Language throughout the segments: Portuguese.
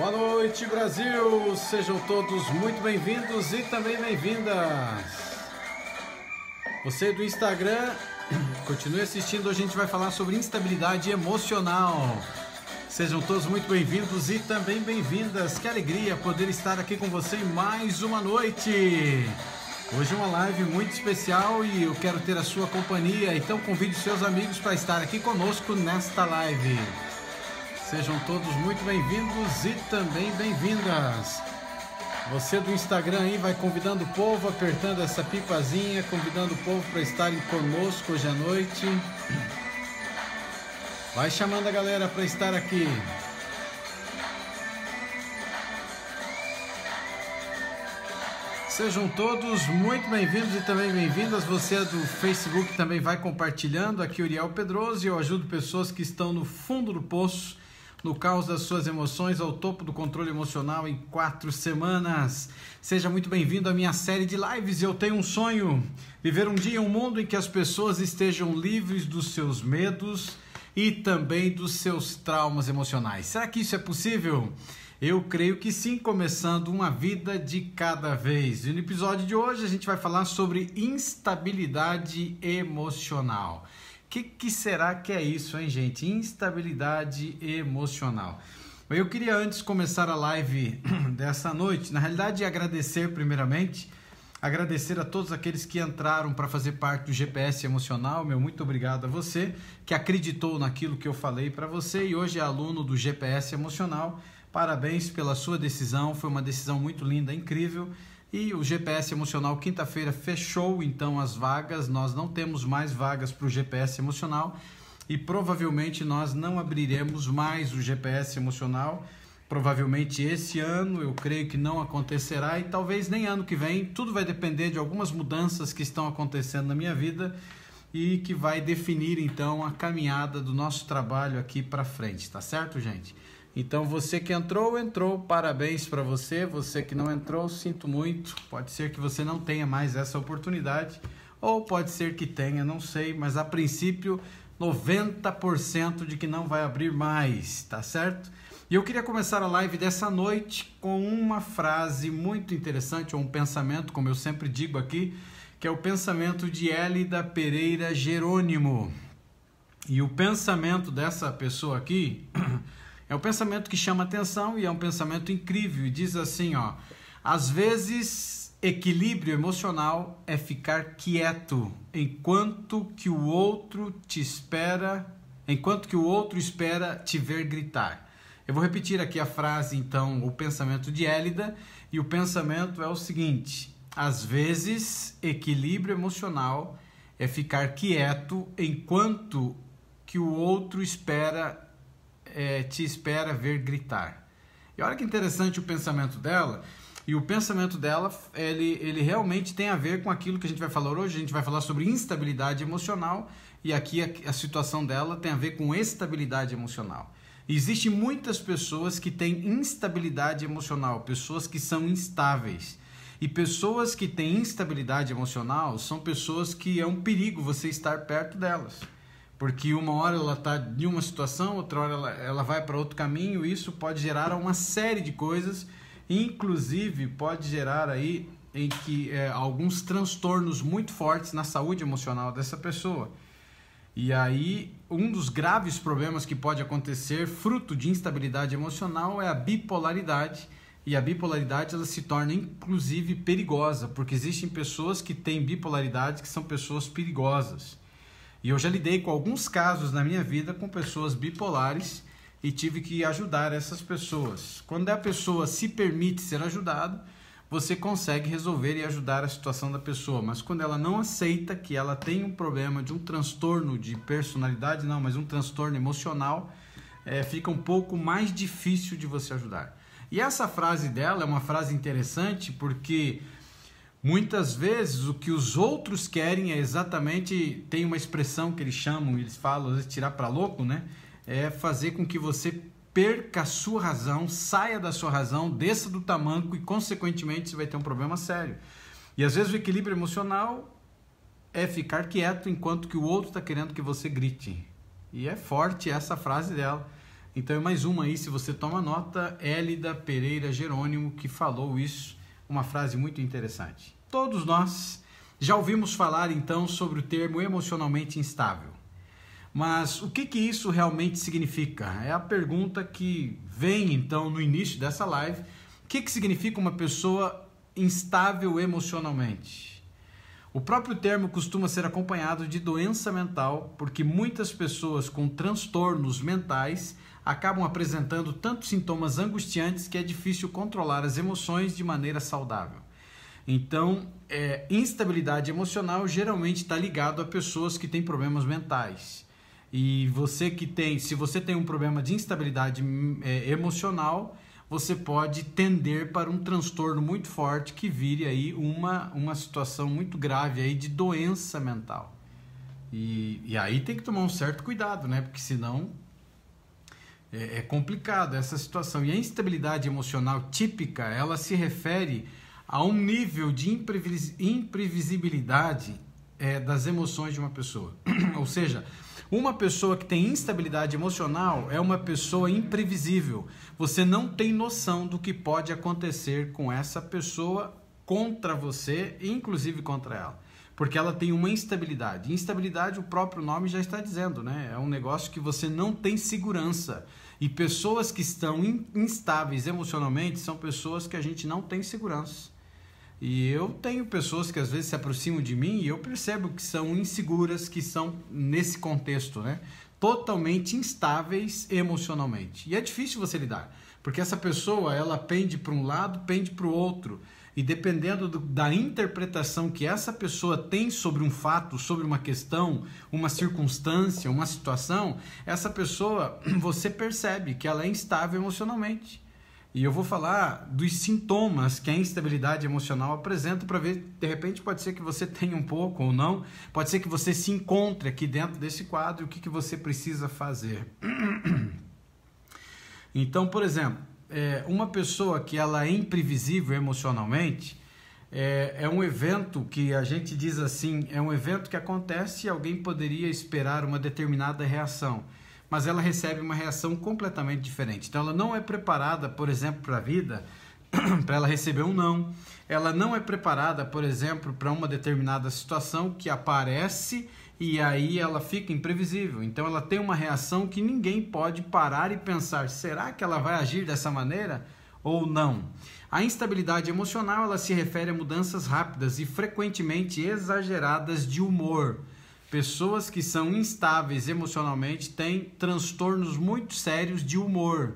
Boa noite, Brasil! Sejam todos muito bem-vindos e também bem-vindas! Você do Instagram, continue assistindo. Hoje a gente vai falar sobre instabilidade emocional. Sejam todos muito bem-vindos e também bem-vindas. Que alegria poder estar aqui com você em mais uma noite! Hoje é uma live muito especial e eu quero ter a sua companhia, então convide seus amigos para estar aqui conosco nesta live. Sejam todos muito bem-vindos e também bem-vindas. Você do Instagram aí vai convidando o povo, apertando essa pipazinha, convidando o povo para estarem conosco hoje à noite. Vai chamando a galera para estar aqui. Sejam todos muito bem-vindos e também bem-vindas. Você do Facebook também vai compartilhando. Aqui Uriel Pedroso e eu ajudo pessoas que estão no fundo do poço, no caos das suas emoções, ao topo do controle emocional em 4 semanas. Seja muito bem-vindo à minha série de lives. Eu tenho um sonho, viver um dia em um mundo em que as pessoas estejam livres dos seus medos e também dos seus traumas emocionais. Será que isso é possível? Eu creio que sim, começando uma vida de cada vez. E no episódio de hoje a gente vai falar sobre instabilidade emocional. O que será que é isso, hein, gente? Instabilidade emocional. Eu queria antes começar a live dessa noite, na realidade, agradecer primeiramente, agradecer a todos aqueles que entraram para fazer parte do GPS emocional. Meu muito obrigado a você que acreditou naquilo que eu falei para você e hoje é aluno do GPS emocional. Parabéns pela sua decisão, foi uma decisão muito linda, incrível. E o GPS emocional quinta-feira fechou então as vagas, nós não temos mais vagas para o GPS emocional e provavelmente nós não abriremos mais o GPS emocional. Provavelmente esse ano eu creio que não acontecerá e talvez nem ano que vem. Tudo vai depender de algumas mudanças que estão acontecendo na minha vida e que vai definir então a caminhada do nosso trabalho aqui para frente, tá certo, gente? Então você que entrou, parabéns para você. Você que não entrou, sinto muito. Pode ser que você não tenha mais essa oportunidade ou pode ser que tenha, não sei, mas a princípio 90% de que não vai abrir mais, tá certo? E eu queria começar a live dessa noite com uma frase muito interessante, ou um pensamento, como eu sempre digo aqui, que é o pensamento de Hélida Pereira Jerônimo. E o pensamento dessa pessoa aqui é um pensamento que chama atenção e é um pensamento incrível. E diz assim, ó: às vezes equilíbrio emocional é ficar quieto enquanto que o outro espera te ver gritar. Eu vou repetir aqui a frase, então, o pensamento de Hélida, e o pensamento é o seguinte: às vezes equilíbrio emocional é ficar quieto enquanto que o outro te espera ver gritar. E olha que interessante o pensamento dela. E o pensamento dela, ele realmente tem a ver com aquilo que a gente vai falar hoje. A gente vai falar sobre instabilidade emocional e aqui a situação dela tem a ver com estabilidade emocional. E existem muitas pessoas que têm instabilidade emocional, pessoas que são instáveis. E pessoas que têm instabilidade emocional são pessoas que é um perigo você estar perto delas. Porque uma hora ela está em uma situação, outra hora ela vai para outro caminho, e isso pode gerar uma série de coisas, inclusive pode gerar aí alguns transtornos muito fortes na saúde emocional dessa pessoa. E aí, um dos graves problemas que pode acontecer, fruto de instabilidade emocional, é a bipolaridade. E a bipolaridade ela se torna inclusive perigosa, porque existem pessoas que têm bipolaridade que são pessoas perigosas. E eu já lidei com alguns casos na minha vida com pessoas bipolares e tive que ajudar essas pessoas. Quando a pessoa se permite ser ajudada, você consegue resolver e ajudar a situação da pessoa. Mas quando ela não aceita que ela tem um problema de um transtorno de personalidade, não, mas um transtorno emocional, fica um pouco mais difícil de você ajudar. E essa frase dela é uma frase interessante porque muitas vezes o que os outros querem é exatamente, tem uma expressão que eles falam, às vezes tirar para louco, né? É fazer com que você perca a sua razão, saia da sua razão, desça do tamanco e consequentemente você vai ter um problema sério. E às vezes o equilíbrio emocional é ficar quieto enquanto que o outro está querendo que você grite. E é forte essa frase dela. Então é mais uma aí, se você toma nota, Hélida Pereira Jerônimo, que falou isso, uma frase muito interessante. Todos nós já ouvimos falar então sobre o termo emocionalmente instável. Mas o que isso realmente significa? É a pergunta que vem então no início dessa live. O que significa uma pessoa instável emocionalmente? O próprio termo costuma ser acompanhado de doença mental, porque muitas pessoas com transtornos mentais acabam apresentando tantos sintomas angustiantes que é difícil controlar as emoções de maneira saudável. Então, instabilidade emocional geralmente está ligado a pessoas que têm problemas mentais. E se você tem um problema de instabilidade emocional, você pode tender para um transtorno muito forte que vire aí uma situação muito grave aí de doença mental. E aí tem que tomar um certo cuidado, né? Porque senão é complicado essa situação. E a instabilidade emocional típica, ela se refere a um nível de imprevisibilidade das emoções de uma pessoa. Ou seja, uma pessoa que tem instabilidade emocional é uma pessoa imprevisível. Você não tem noção do que pode acontecer com essa pessoa contra você, inclusive contra ela. Porque ela tem uma instabilidade. Instabilidade, o próprio nome já está dizendo, né? É um negócio que você não tem segurança. E pessoas que estão instáveis emocionalmente são pessoas que a gente não tem segurança. E eu tenho pessoas que às vezes se aproximam de mim e eu percebo que são inseguras, que são nesse contexto, né? Totalmente instáveis emocionalmente. E é difícil você lidar, porque essa pessoa, ela pende para um lado, pende para o outro. E dependendo da interpretação que essa pessoa tem sobre um fato, sobre uma questão, uma circunstância, uma situação, essa pessoa, você percebe que ela é instável emocionalmente. E eu vou falar dos sintomas que a instabilidade emocional apresenta para ver, de repente pode ser que você tenha um pouco ou não, pode ser que você se encontre aqui dentro desse quadro, o que você precisa fazer. Então, por exemplo, uma pessoa que ela é imprevisível emocionalmente, é um evento que a gente diz assim, é um evento que acontece e alguém poderia esperar uma determinada reação, mas ela recebe uma reação completamente diferente. Então ela não é preparada, por exemplo, para a vida, para ela receber um não. Ela não é preparada, por exemplo, para uma determinada situação que aparece e aí ela fica imprevisível. Então ela tem uma reação que ninguém pode parar e pensar, será que ela vai agir dessa maneira ou não? A instabilidade emocional, ela se refere a mudanças rápidas e frequentemente exageradas de humor. Pessoas que são instáveis emocionalmente têm transtornos muito sérios de humor.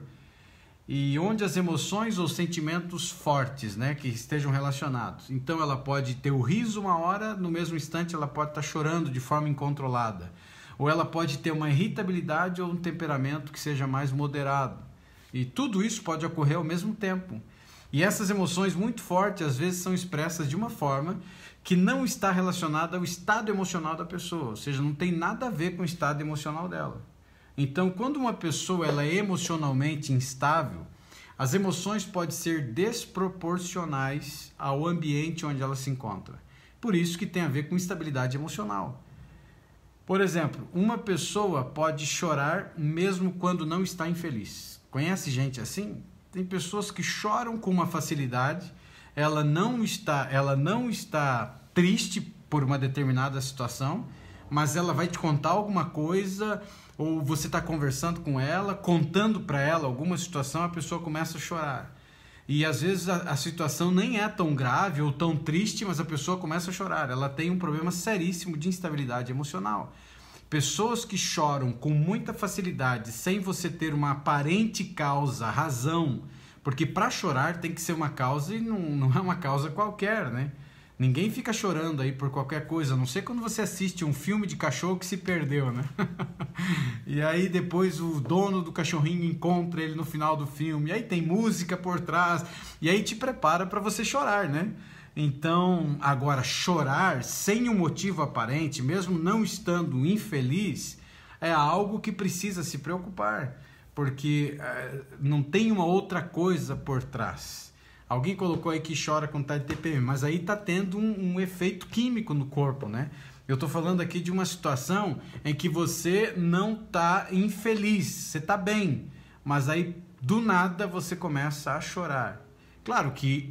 E onde as emoções ou sentimentos fortes, né, que estejam relacionados. Então ela pode ter o riso uma hora, no mesmo instante ela pode estar chorando de forma incontrolada. Ou ela pode ter uma irritabilidade ou um temperamento que seja mais moderado. E tudo isso pode ocorrer ao mesmo tempo. E essas emoções muito fortes às vezes são expressas de uma forma que não está relacionada ao estado emocional da pessoa, ou seja, não tem nada a ver com o estado emocional dela. Então, quando uma pessoa ela é emocionalmente instável, as emoções podem ser desproporcionais ao ambiente onde ela se encontra. Por isso que tem a ver com instabilidade emocional. Por exemplo, uma pessoa pode chorar mesmo quando não está infeliz. Conhece gente assim? Tem pessoas que choram com uma facilidade. Ela não está triste por uma determinada situação, mas ela vai te contar alguma coisa, ou você está conversando com ela, contando para ela alguma situação, a pessoa começa a chorar. E às vezes a situação nem é tão grave ou tão triste, mas a pessoa começa a chorar. Ela tem um problema seríssimo de instabilidade emocional. Pessoas que choram com muita facilidade, sem você ter uma aparente causa, razão, porque para chorar tem que ser uma causa e não é uma causa qualquer, né? Ninguém fica chorando aí por qualquer coisa, a não ser quando você assiste um filme de cachorro que se perdeu, né? E aí depois o dono do cachorrinho encontra ele no final do filme, e aí tem música por trás, e aí te prepara para você chorar, né? Então, agora, chorar sem um motivo aparente, mesmo não estando infeliz, é algo que precisa se preocupar, porque não tem uma outra coisa por trás. Alguém colocou aí que chora quando está de TPM, mas aí está tendo um efeito químico no corpo, né? Eu estou falando aqui de uma situação em que você não está infeliz, você está bem, mas aí do nada você começa a chorar. Claro que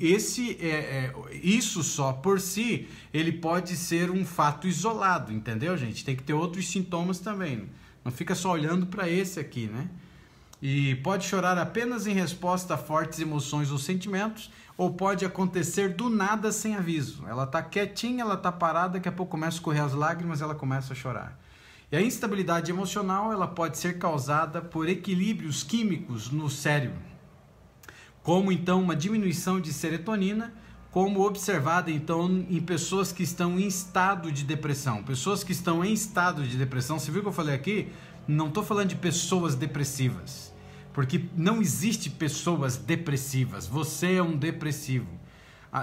isso só por si, ele pode ser um fato isolado, entendeu, gente? Tem que ter outros sintomas também. Não fica só olhando para esse aqui, né? E pode chorar apenas em resposta a fortes emoções ou sentimentos, ou pode acontecer do nada sem aviso. Ela está quietinha, ela está parada, daqui a pouco começa a escorrer as lágrimas, ela começa a chorar. E a instabilidade emocional, ela pode ser causada por equilíbrios químicos no cérebro, como então uma diminuição de serotonina, como observada então em pessoas que estão em estado de depressão. Pessoas que estão em estado de depressão, você viu que eu falei aqui? Não estou falando de pessoas depressivas, porque não existe pessoas depressivas, você é um depressivo.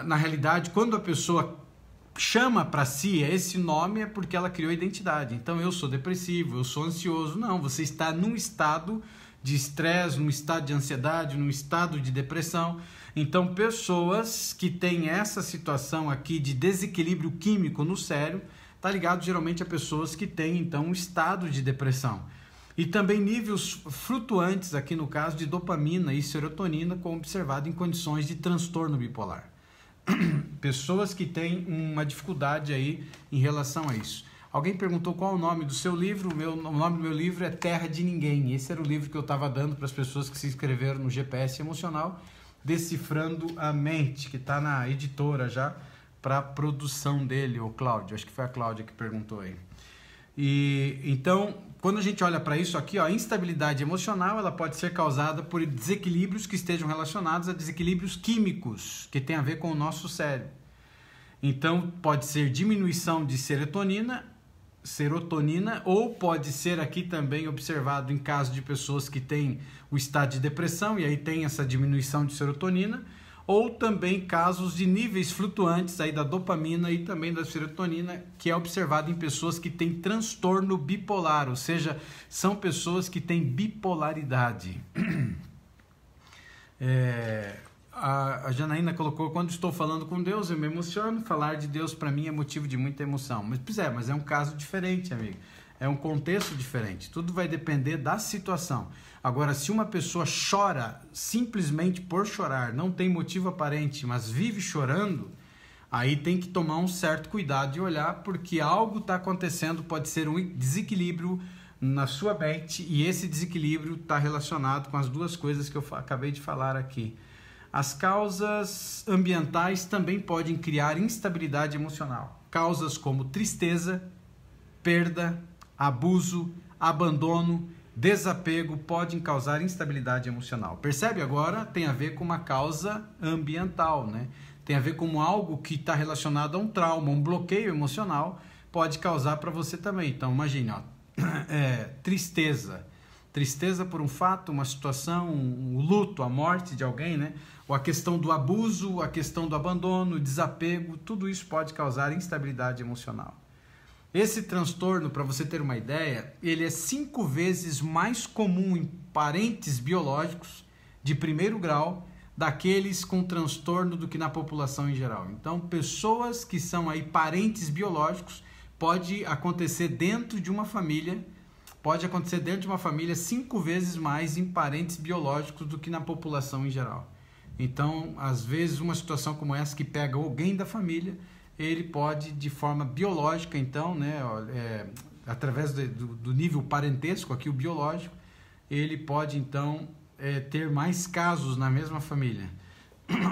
Na realidade, quando a pessoa chama para si esse nome, é porque ela criou identidade. Então, eu sou depressivo, eu sou ansioso. Não, você está num estado de estresse, num estado de ansiedade, num estado de depressão. Então, pessoas que têm essa situação aqui de desequilíbrio químico no cérebro, está ligado geralmente a pessoas que têm então um estado de depressão. E também níveis flutuantes, aqui no caso, de dopamina e serotonina, como observado em condições de transtorno bipolar. Pessoas que têm uma dificuldade aí em relação a isso. Alguém perguntou qual é o nome do seu livro. O nome do meu livro é Terra de Ninguém. Esse era o livro que eu estava dando para as pessoas que se inscreveram no GPS Emocional, Decifrando a Mente, que está na editora já para a produção dele, o Cláudio. Acho que foi a Cláudia que perguntou aí. E então, quando a gente olha para isso aqui, ó, a instabilidade emocional, ela pode ser causada por desequilíbrios que estejam relacionados a desequilíbrios químicos, que tem a ver com o nosso cérebro. Então, pode ser diminuição de serotonina, ou pode ser aqui também observado em caso de pessoas que têm o estado de depressão, e aí tem essa diminuição de serotonina, ou também casos de níveis flutuantes aí da dopamina e também da serotonina, que é observado em pessoas que têm transtorno bipolar, ou seja, são pessoas que têm bipolaridade. A Janaína colocou: quando estou falando com Deus, eu me emociono. Falar de Deus para mim é motivo de muita emoção. Mas é um caso diferente, amigo. É um contexto diferente. Tudo vai depender da situação. Agora, se uma pessoa chora simplesmente por chorar, não tem motivo aparente, mas vive chorando, aí tem que tomar um certo cuidado e olhar, porque algo está acontecendo, pode ser um desequilíbrio na sua mente, e esse desequilíbrio está relacionado com as duas coisas que eu acabei de falar aqui. As causas ambientais também podem criar instabilidade emocional. Causas como tristeza, perda, abuso, abandono, desapego podem causar instabilidade emocional. Percebe agora? Tem a ver com uma causa ambiental, né? Tem a ver com algo que está relacionado a um trauma, um bloqueio emocional, pode causar para você também. Então, imagine, ó, tristeza. Tristeza por um fato, uma situação, um luto, a morte de alguém, né? Ou a questão do abuso, a questão do abandono, o desapego, tudo isso pode causar instabilidade emocional. Esse transtorno, para você ter uma ideia, ele é 5 vezes mais comum em parentes biológicos de primeiro grau daqueles com transtorno do que na população em geral. Então, pessoas que são aí parentes biológicos, pode acontecer dentro de uma família, 5 vezes mais em parentes biológicos do que na população em geral. Então, às vezes, uma situação como essa que pega alguém da família, ele pode, de forma biológica, então, né, através do nível parentesco, aqui o biológico, ele pode, então, ter mais casos na mesma família.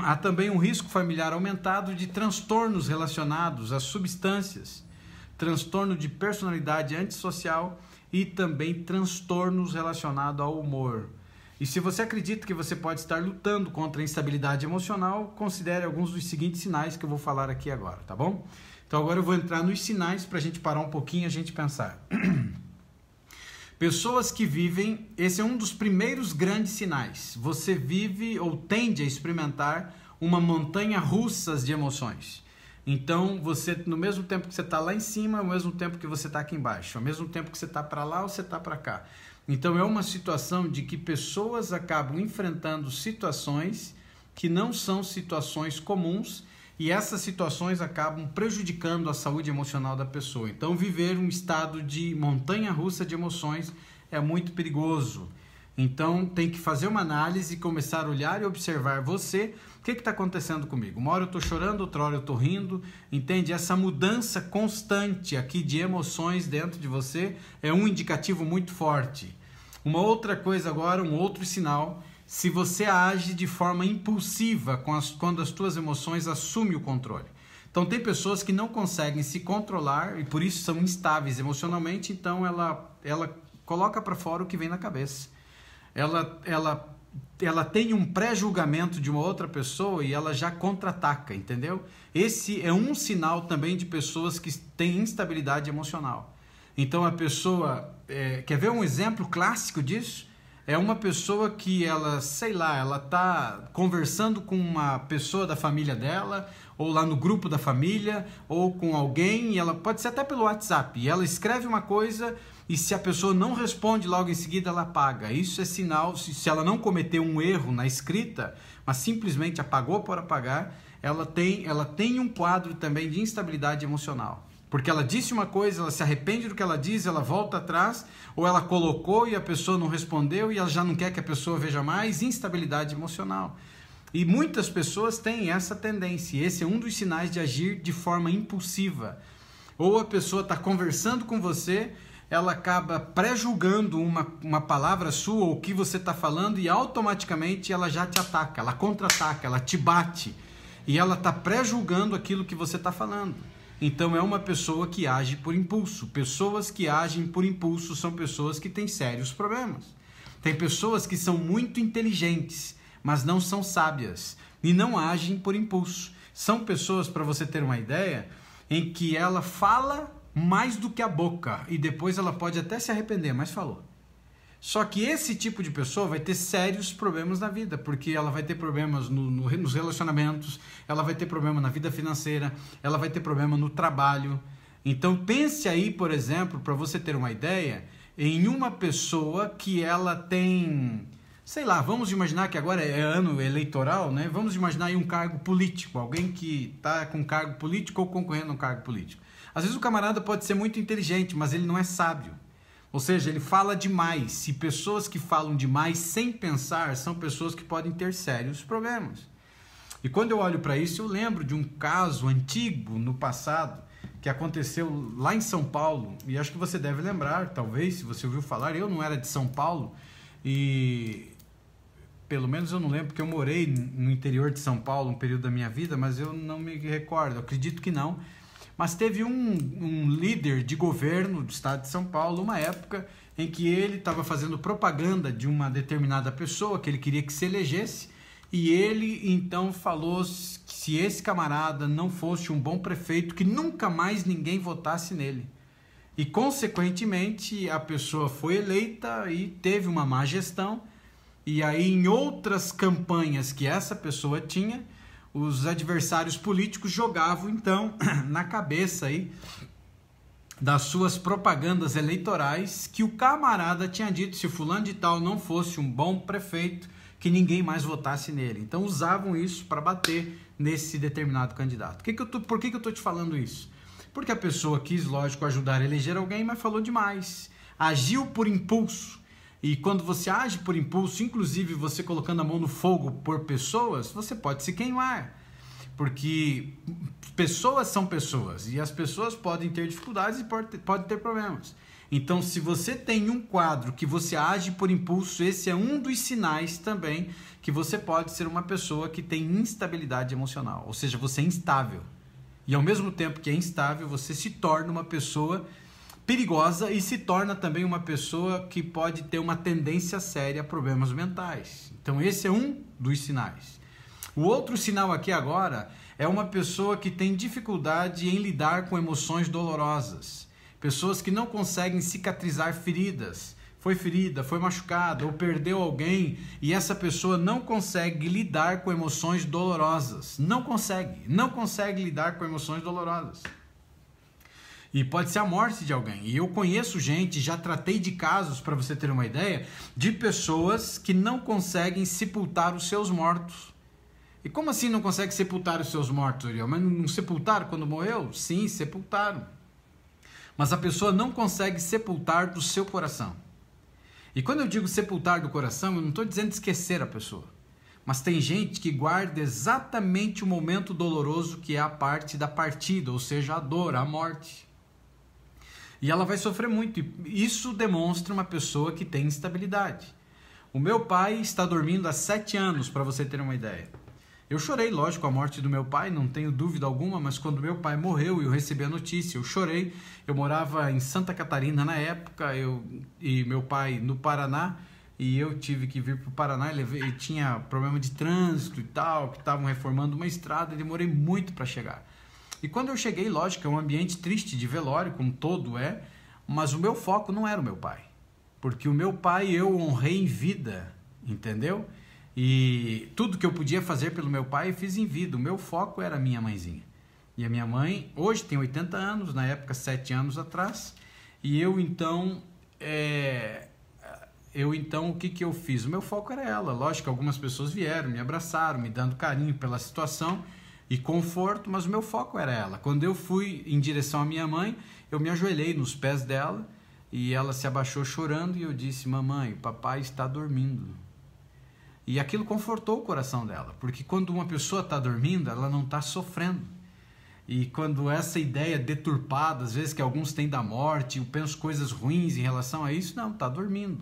Há também um risco familiar aumentado de transtornos relacionados a substâncias, transtorno de personalidade antissocial e também transtornos relacionados ao humor. E se você acredita que você pode estar lutando contra a instabilidade emocional, considere alguns dos seguintes sinais que eu vou falar aqui agora, tá bom? Então agora eu vou entrar nos sinais para a gente parar um pouquinho e a gente pensar. Pessoas que vivem, esse é um dos primeiros grandes sinais. Você vive ou tende a experimentar uma montanha russa de emoções. Então, você, no mesmo tempo que você está lá em cima, ao mesmo tempo que você está aqui embaixo, ao mesmo tempo que você está para lá ou você está para cá. Então, é uma situação de que pessoas acabam enfrentando situações que não são situações comuns, e essas situações acabam prejudicando a saúde emocional da pessoa. Então, viver um estado de montanha-russa de emoções é muito perigoso. Então tem que fazer uma análise, começar a olhar e observar você. O que está acontecendo comigo? Uma hora eu estou chorando, outra hora eu estou rindo, entende? Essa mudança constante aqui de emoções dentro de você é um indicativo muito forte. Uma outra coisa agora, um outro sinal, se você age de forma impulsiva quando as tuas emoções assumem o controle. Então tem pessoas que não conseguem se controlar e por isso são instáveis emocionalmente, então ela coloca para fora o que vem na cabeça. Ela tem um pré-julgamento de uma outra pessoa e ela já contra-ataca, entendeu? Esse é um sinal também de pessoas que têm instabilidade emocional. Então a pessoa, quer ver um exemplo clássico disso? É uma pessoa que ela está conversando com uma pessoa da família dela, ou lá no grupo da família, ou com alguém, e ela pode ser até pelo WhatsApp, e ela escreve uma coisa, e se a pessoa não responde logo em seguida, ela apaga. Isso é sinal, se ela não cometeu um erro na escrita, mas simplesmente apagou por apagar, ela tem um quadro também de instabilidade emocional. Porque ela disse uma coisa, ela se arrepende do que ela diz, ela volta atrás, ou ela colocou e a pessoa não respondeu e ela já não quer que a pessoa veja mais, instabilidade emocional. E muitas pessoas têm essa tendência, esse é um dos sinais de agir de forma impulsiva. Ou a pessoa está conversando com você, ela acaba pré-julgando uma palavra sua ou o que você está falando e automaticamente ela já te ataca, ela contra-ataca, ela te bate e ela está pré-julgando aquilo que você está falando. Então é uma pessoa que age por impulso. Pessoas que agem por impulso são pessoas que têm sérios problemas. Tem pessoas que são muito inteligentes, mas não são sábias e não agem por impulso. São pessoas, para você ter uma ideia, em que ela fala mais do que a boca e depois ela pode até se arrepender, mas falou. Só que esse tipo de pessoa vai ter sérios problemas na vida, porque ela vai ter problemas nos relacionamentos, ela vai ter problema na vida financeira, ela vai ter problema no trabalho. Então pense aí, por exemplo, para você ter uma ideia, em uma pessoa que ela tem, vamos imaginar que agora é ano eleitoral, né? Vamos imaginar aí um cargo político, alguém que está com cargo político ou concorrendo a um cargo político. Às vezes o camarada pode ser muito inteligente, mas ele não é sábio. Ou seja, ele fala demais. E pessoas que falam demais sem pensar são pessoas que podem ter sérios problemas. E quando eu olho para isso, eu lembro de um caso antigo no passado que aconteceu lá em São Paulo. E acho que você deve lembrar, talvez, se você ouviu falar. Eu não era de São Paulo e pelo menos eu não lembro, porque eu morei no interior de São Paulo um período da minha vida, mas eu não me recordo, eu acredito que não. Mas teve um líder de governo do estado de São Paulo, uma época em que ele estava fazendo propaganda de uma determinada pessoa que ele queria que se elegesse, e ele então falou que se esse camarada não fosse um bom prefeito, que nunca mais ninguém votasse nele. E consequentemente a pessoa foi eleita e teve uma má gestão, e aí em outras campanhas que essa pessoa tinha, os adversários políticos jogavam então na cabeça aí das suas propagandas eleitorais que o camarada tinha dito, se fulano de tal não fosse um bom prefeito, que ninguém mais votasse nele. Então usavam isso para bater nesse determinado candidato. Por que eu estou te falando isso? Porque a pessoa quis, lógico, ajudar a eleger alguém, mas falou demais. Agiu por impulso. E quando você age por impulso, inclusive você colocando a mão no fogo por pessoas, você pode se queimar. Porque pessoas são pessoas e as pessoas podem ter dificuldades e podem ter problemas. Então, se você tem um quadro que você age por impulso, esse é um dos sinais também que você pode ser uma pessoa que tem instabilidade emocional. Ou seja, você é instável. E ao mesmo tempo que é instável, você se torna uma pessoa perigosa e se torna também uma pessoa que pode ter uma tendência séria a problemas mentais. Então esse é um dos sinais. O outro sinal aqui agora é uma pessoa que tem dificuldade em lidar com emoções dolorosas. Pessoas que não conseguem cicatrizar feridas. Foi ferida, foi machucada ou perdeu alguém e essa pessoa não consegue lidar com emoções dolorosas. Não consegue lidar com emoções dolorosas. E pode ser a morte de alguém. E eu conheço gente, já tratei de casos, para você ter uma ideia, de pessoas que não conseguem sepultar os seus mortos. E como assim não consegue sepultar os seus mortos, Uriel? Mas não sepultaram quando morreu? Sim, sepultaram. Mas a pessoa não consegue sepultar do seu coração. E quando eu digo sepultar do coração, eu não estou dizendo esquecer a pessoa. Mas tem gente que guarda exatamente o momento doloroso que é a parte da partida, ou seja, a dor, a morte. E ela vai sofrer muito. E isso demonstra uma pessoa que tem instabilidade. O meu pai está dormindo há 7 anos, para você ter uma ideia. Eu chorei, lógico, a morte do meu pai, não tenho dúvida alguma, mas quando meu pai morreu e eu recebi a notícia, eu chorei. Eu morava em Santa Catarina na época, e meu pai no Paraná, e eu tive que vir para o Paraná, e tinha problema de trânsito e tal, que estavam reformando uma estrada, e demorei muito para chegar. E quando eu cheguei, lógico, é um ambiente triste de velório, como todo é, mas o meu foco não era o meu pai. Porque o meu pai eu honrei em vida, entendeu? E tudo que eu podia fazer pelo meu pai eu fiz em vida. O meu foco era a minha mãezinha. E a minha mãe hoje tem 80 anos, na época 7 anos atrás. E eu então o que eu fiz? O meu foco era ela. Lógico que algumas pessoas vieram, me abraçaram, me dando carinho pela situação e conforto, mas o meu foco era ela. Quando eu fui em direção à minha mãe, eu me ajoelhei nos pés dela e ela se abaixou chorando e eu disse: mamãe, papai está dormindo. E aquilo confortou o coração dela, porque quando uma pessoa está dormindo, ela não está sofrendo. E quando essa ideia deturpada, às vezes que alguns têm da morte, eu penso coisas ruins em relação a isso, não, está dormindo.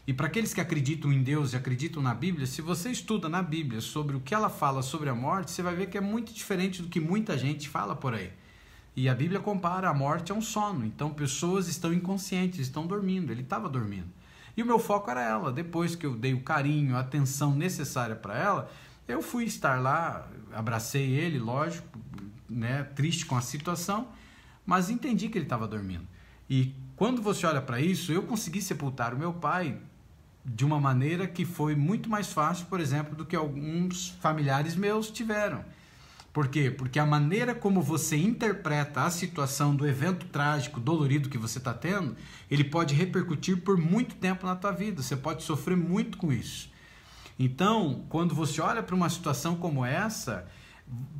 E para aqueles que acreditam em Deus e acreditam na Bíblia, se você estuda na Bíblia sobre o que ela fala sobre a morte, você vai ver que é muito diferente do que muita gente fala por aí. E a Bíblia compara a morte a um sono, então pessoas estão inconscientes, estão dormindo, ele estava dormindo. E o meu foco era ela. Depois que eu dei o carinho, a atenção necessária para ela, eu fui estar lá, abracei ele, lógico, né, triste com a situação, mas entendi que ele estava dormindo. E quando você olha para isso, eu consegui sepultar o meu pai de uma maneira que foi muito mais fácil, por exemplo, do que alguns familiares meus tiveram. Por quê? Porque a maneira como você interpreta a situação do evento trágico, dolorido que você está tendo, ele pode repercutir por muito tempo na tua vida. Você pode sofrer muito com isso. Então, quando você olha para uma situação como essa,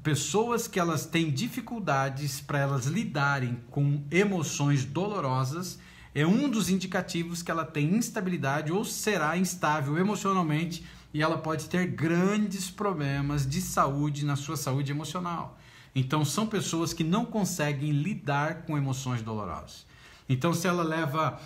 pessoas que elas têm dificuldades para elas lidarem com emoções dolorosas, é um dos indicativos que ela tem instabilidade ou será instável emocionalmente, e ela pode ter grandes problemas de saúde na sua saúde emocional. Então são pessoas que não conseguem lidar com emoções dolorosas. Então se ela leva,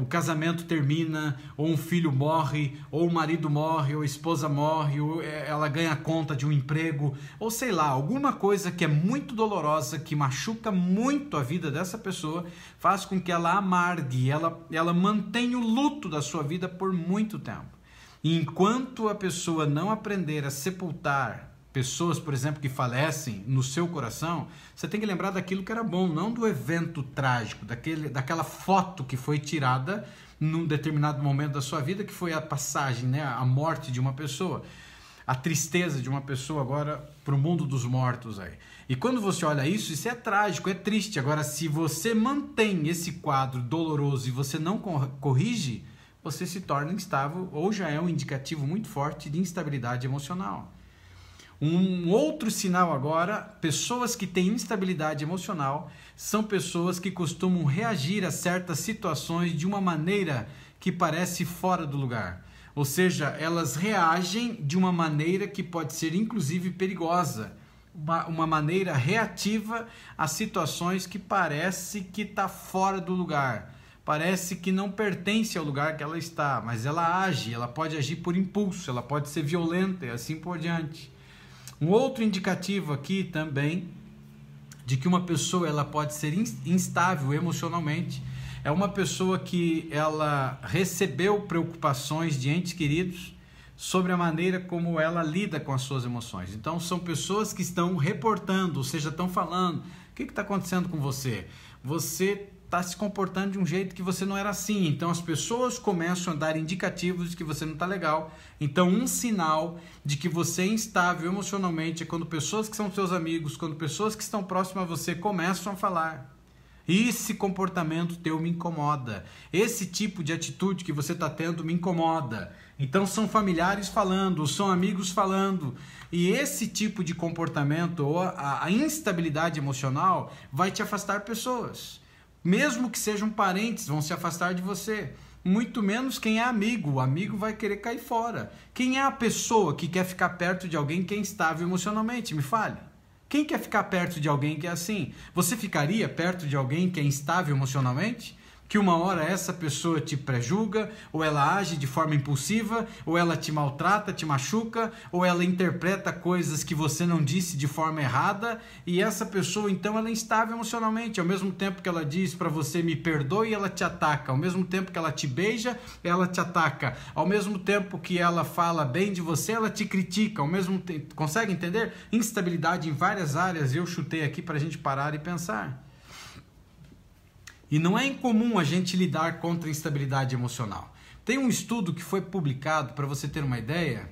o casamento termina, ou um filho morre, ou o marido morre, ou a esposa morre, ou ela ganha conta de um emprego, ou sei lá, alguma coisa que é muito dolorosa, que machuca muito a vida dessa pessoa, faz com que ela amargue, ela mantenha o luto da sua vida por muito tempo. E enquanto a pessoa não aprender a sepultar pessoas, por exemplo, que falecem no seu coração, você tem que lembrar daquilo que era bom, não do evento trágico, daquela foto que foi tirada num determinado momento da sua vida, que foi a passagem, né, a morte de uma pessoa, a tristeza de uma pessoa agora para o mundo dos mortos aí. E quando você olha isso é trágico, é triste. Agora, se você mantém esse quadro doloroso e você não corrige, você se torna instável ou já é um indicativo muito forte de instabilidade emocional. Um outro sinal agora, pessoas que têm instabilidade emocional são pessoas que costumam reagir a certas situações de uma maneira que parece fora do lugar. Ou seja, elas reagem de uma maneira que pode ser inclusive perigosa, uma maneira reativa a situações que parece que está fora do lugar. Parece que não pertence ao lugar que ela está, mas ela age, ela pode agir por impulso, ela pode ser violenta e assim por diante. Um outro indicativo aqui também de que uma pessoa ela pode ser instável emocionalmente é uma pessoa que ela recebeu preocupações de entes queridos sobre a maneira como ela lida com as suas emoções. Então são pessoas que estão reportando, ou seja, estão falando: o que está acontecendo com você? Você está se comportando de um jeito que você não era assim. Então as pessoas começam a dar indicativos de que você não está legal. Então um sinal de que você é instável emocionalmente é quando pessoas que são seus amigos, quando pessoas que estão próximas a você começam a falar: esse comportamento teu me incomoda, esse tipo de atitude que você está tendo me incomoda. Então são familiares falando, são amigos falando, e esse tipo de comportamento ou a instabilidade emocional vai te afastar pessoas. Mesmo que sejam parentes, vão se afastar de você. muito menos quem é amigo. O amigo vai querer cair fora. Quem é a pessoa que quer ficar perto de alguém que é instável emocionalmente? Me fale. Quem quer ficar perto de alguém que é assim? Você ficaria perto de alguém que é instável emocionalmente? Que uma hora essa pessoa te prejulga, ou ela age de forma impulsiva, ou ela te maltrata, te machuca, ou ela interpreta coisas que você não disse de forma errada, e essa pessoa então ela é instável emocionalmente. Ao mesmo tempo que ela diz para você me perdoe, ela te ataca. Ao mesmo tempo que ela te beija, ela te ataca. Ao mesmo tempo que ela fala bem de você, ela te critica. Ao mesmo tempo, consegue entender? Instabilidade em várias áreas. Eu chutei aqui para a gente parar e pensar. E não é incomum a gente lidar contra a instabilidade emocional. Tem um estudo que foi publicado, para você ter uma ideia,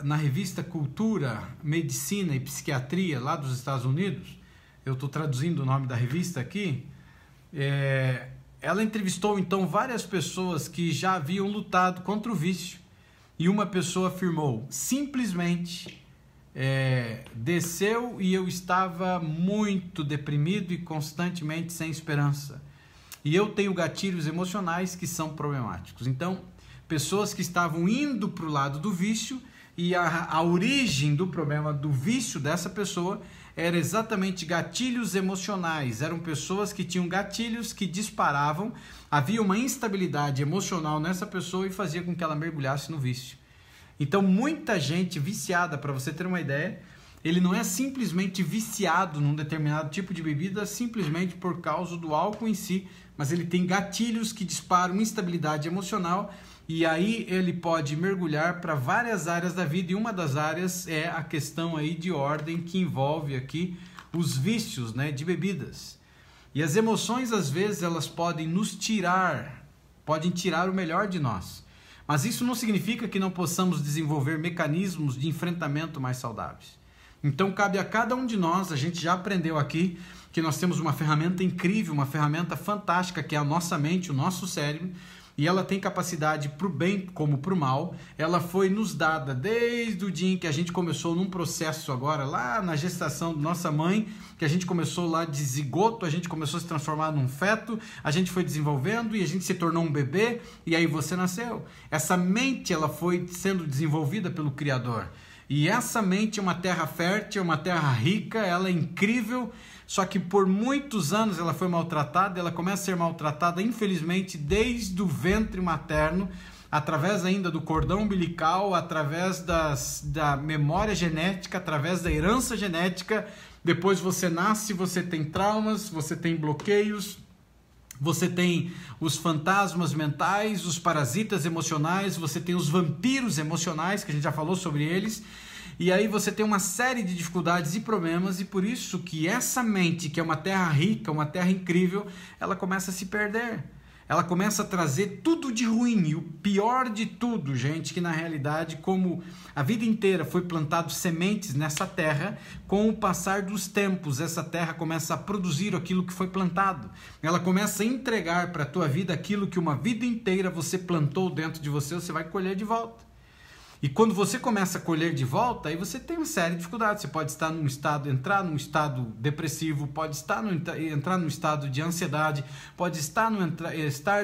na revista Cultura, Medicina e Psiquiatria, lá dos Estados Unidos. Eu estou traduzindo o nome da revista aqui. Ela entrevistou, então, várias pessoas que já haviam lutado contra o vício. E uma pessoa afirmou, simplesmente... desceu e eu estava muito deprimido e constantemente sem esperança. E eu tenho gatilhos emocionais que são problemáticos. Então, pessoas que estavam indo para o lado do vício e a origem do problema do vício dessa pessoa era exatamente gatilhos emocionais. Eram pessoas que tinham gatilhos que disparavam, havia uma instabilidade emocional nessa pessoa e fazia com que ela mergulhasse no vício. Então, muita gente viciada, para você ter uma ideia, ele não é simplesmente viciado num determinado tipo de bebida simplesmente por causa do álcool em si, mas ele tem gatilhos que disparam instabilidade emocional e aí ele pode mergulhar para várias áreas da vida e uma das áreas é a questão aí de ordem que envolve aqui os vícios, né, de bebidas. E as emoções, às vezes, elas podem podem tirar o melhor de nós. Mas isso não significa que não possamos desenvolver mecanismos de enfrentamento mais saudáveis. Então cabe a cada um de nós, a gente já aprendeu aqui que nós temos uma ferramenta incrível, uma ferramenta fantástica que é a nossa mente, o nosso cérebro, e ela tem capacidade para o bem como para o mal. Ela foi nos dada desde o dia em que a gente começou num processo agora, lá na gestação da nossa mãe, que a gente começou lá de zigoto, a gente começou a se transformar num feto, a gente foi desenvolvendo e a gente se tornou um bebê e aí você nasceu. Essa mente ela foi sendo desenvolvida pelo Criador. E essa mente é uma terra fértil, uma terra rica, ela é incrível, só que por muitos anos ela foi maltratada, ela começa a ser maltratada, infelizmente, desde o ventre materno, através ainda do cordão umbilical, através da memória genética, através da herança genética. Depois você nasce, você tem traumas, você tem bloqueios, você tem os fantasmas mentais, os parasitas emocionais, você tem os vampiros emocionais, que a gente já falou sobre eles, e aí você tem uma série de dificuldades e problemas, e por isso que essa mente, que é uma terra rica, uma terra incrível, ela começa a se perder. Ela começa a trazer tudo de ruim, e o pior de tudo, gente, que na realidade, como a vida inteira foi plantado sementes nessa terra, com o passar dos tempos, essa terra começa a produzir aquilo que foi plantado. Ela começa a entregar para a tua vida aquilo que uma vida inteira você plantou dentro de você, você vai colher de volta. E quando você começa a colher de volta, aí você tem uma série de dificuldades. Você pode estar entrar num estado depressivo, pode entrar num estado de ansiedade, pode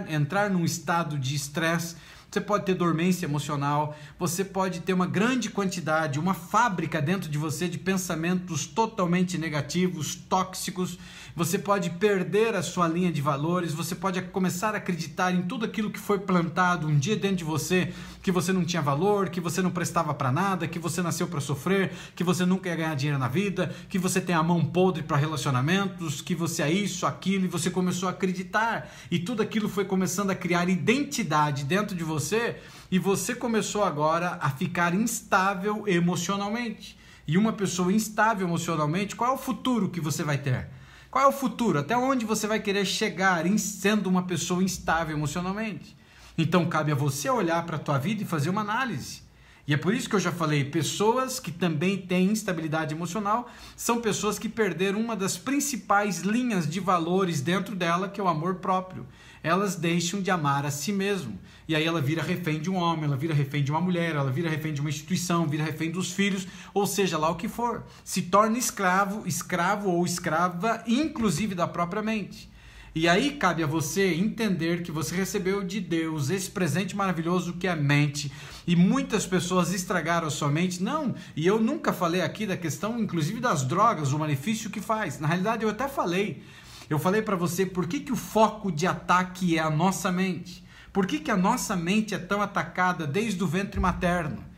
entrar num estado de estresse, você pode ter dormência emocional, você pode ter uma grande quantidade, uma fábrica dentro de você de pensamentos totalmente negativos, tóxicos. Você pode perder a sua linha de valores, você pode começar a acreditar em tudo aquilo que foi plantado um dia dentro de você, que você não tinha valor, que você não prestava para nada, que você nasceu para sofrer, que você nunca ia ganhar dinheiro na vida, que você tem a mão podre para relacionamentos, que você é isso, aquilo, e você começou a acreditar. E tudo aquilo foi começando a criar identidade dentro de você, e você começou agora a ficar instável emocionalmente. E uma pessoa instável emocionalmente, qual é o futuro que você vai ter? Qual é o futuro? Até onde você vai querer chegar sendo uma pessoa instável emocionalmente? Então cabe a você olhar para a tua vida e fazer uma análise. E é por isso que eu já falei, pessoas que também têm instabilidade emocional são pessoas que perderam uma das principais linhas de valores dentro dela, que é o amor próprio. Elas deixam de amar a si mesmo. E aí ela vira refém de um homem, ela vira refém de uma mulher, ela vira refém de uma instituição, vira refém dos filhos, ou seja lá o que for. Se torna escravo ou escrava, inclusive da própria mente. E aí cabe a você entender que você recebeu de Deus esse presente maravilhoso que é a mente. E muitas pessoas estragaram a sua mente. Não, e eu nunca falei aqui da questão, inclusive das drogas, o malefício que faz. Na realidade, eu até falei. Eu falei para você por que o foco de ataque é a nossa mente. Por que a nossa mente é tão atacada desde o ventre materno?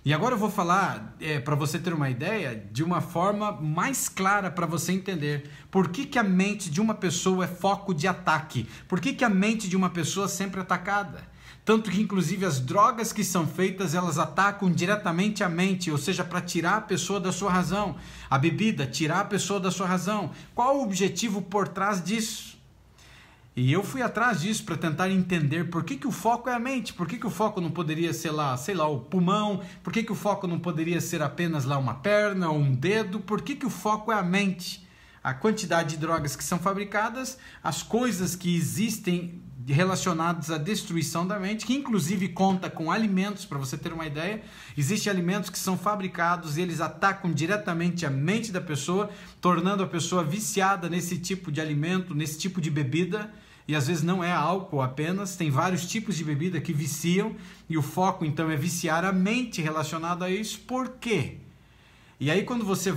E agora eu vou falar, para você ter uma ideia, de uma forma mais clara para você entender. Por que a mente de uma pessoa é foco de ataque? Por que a mente de uma pessoa é sempre atacada? Tanto que, inclusive, as drogas que são feitas, elas atacam diretamente a mente, ou seja, para tirar a pessoa da sua razão. A bebida, tirar a pessoa da sua razão. Qual o objetivo por trás disso? E eu fui atrás disso para tentar entender por que o foco é a mente, por que o foco não poderia ser lá, sei lá, o pulmão, por que o foco não poderia ser apenas lá uma perna ou um dedo, por que o foco é a mente? A quantidade de drogas que são fabricadas, as coisas que existem relacionadas à destruição da mente, que inclusive conta com alimentos, para você ter uma ideia. Existem alimentos que são fabricados e eles atacam diretamente a mente da pessoa, tornando a pessoa viciada nesse tipo de alimento, nesse tipo de bebida. E às vezes não é álcool apenas, tem vários tipos de bebida que viciam, e o foco então é viciar a mente relacionada a isso. Por quê? E aí quando você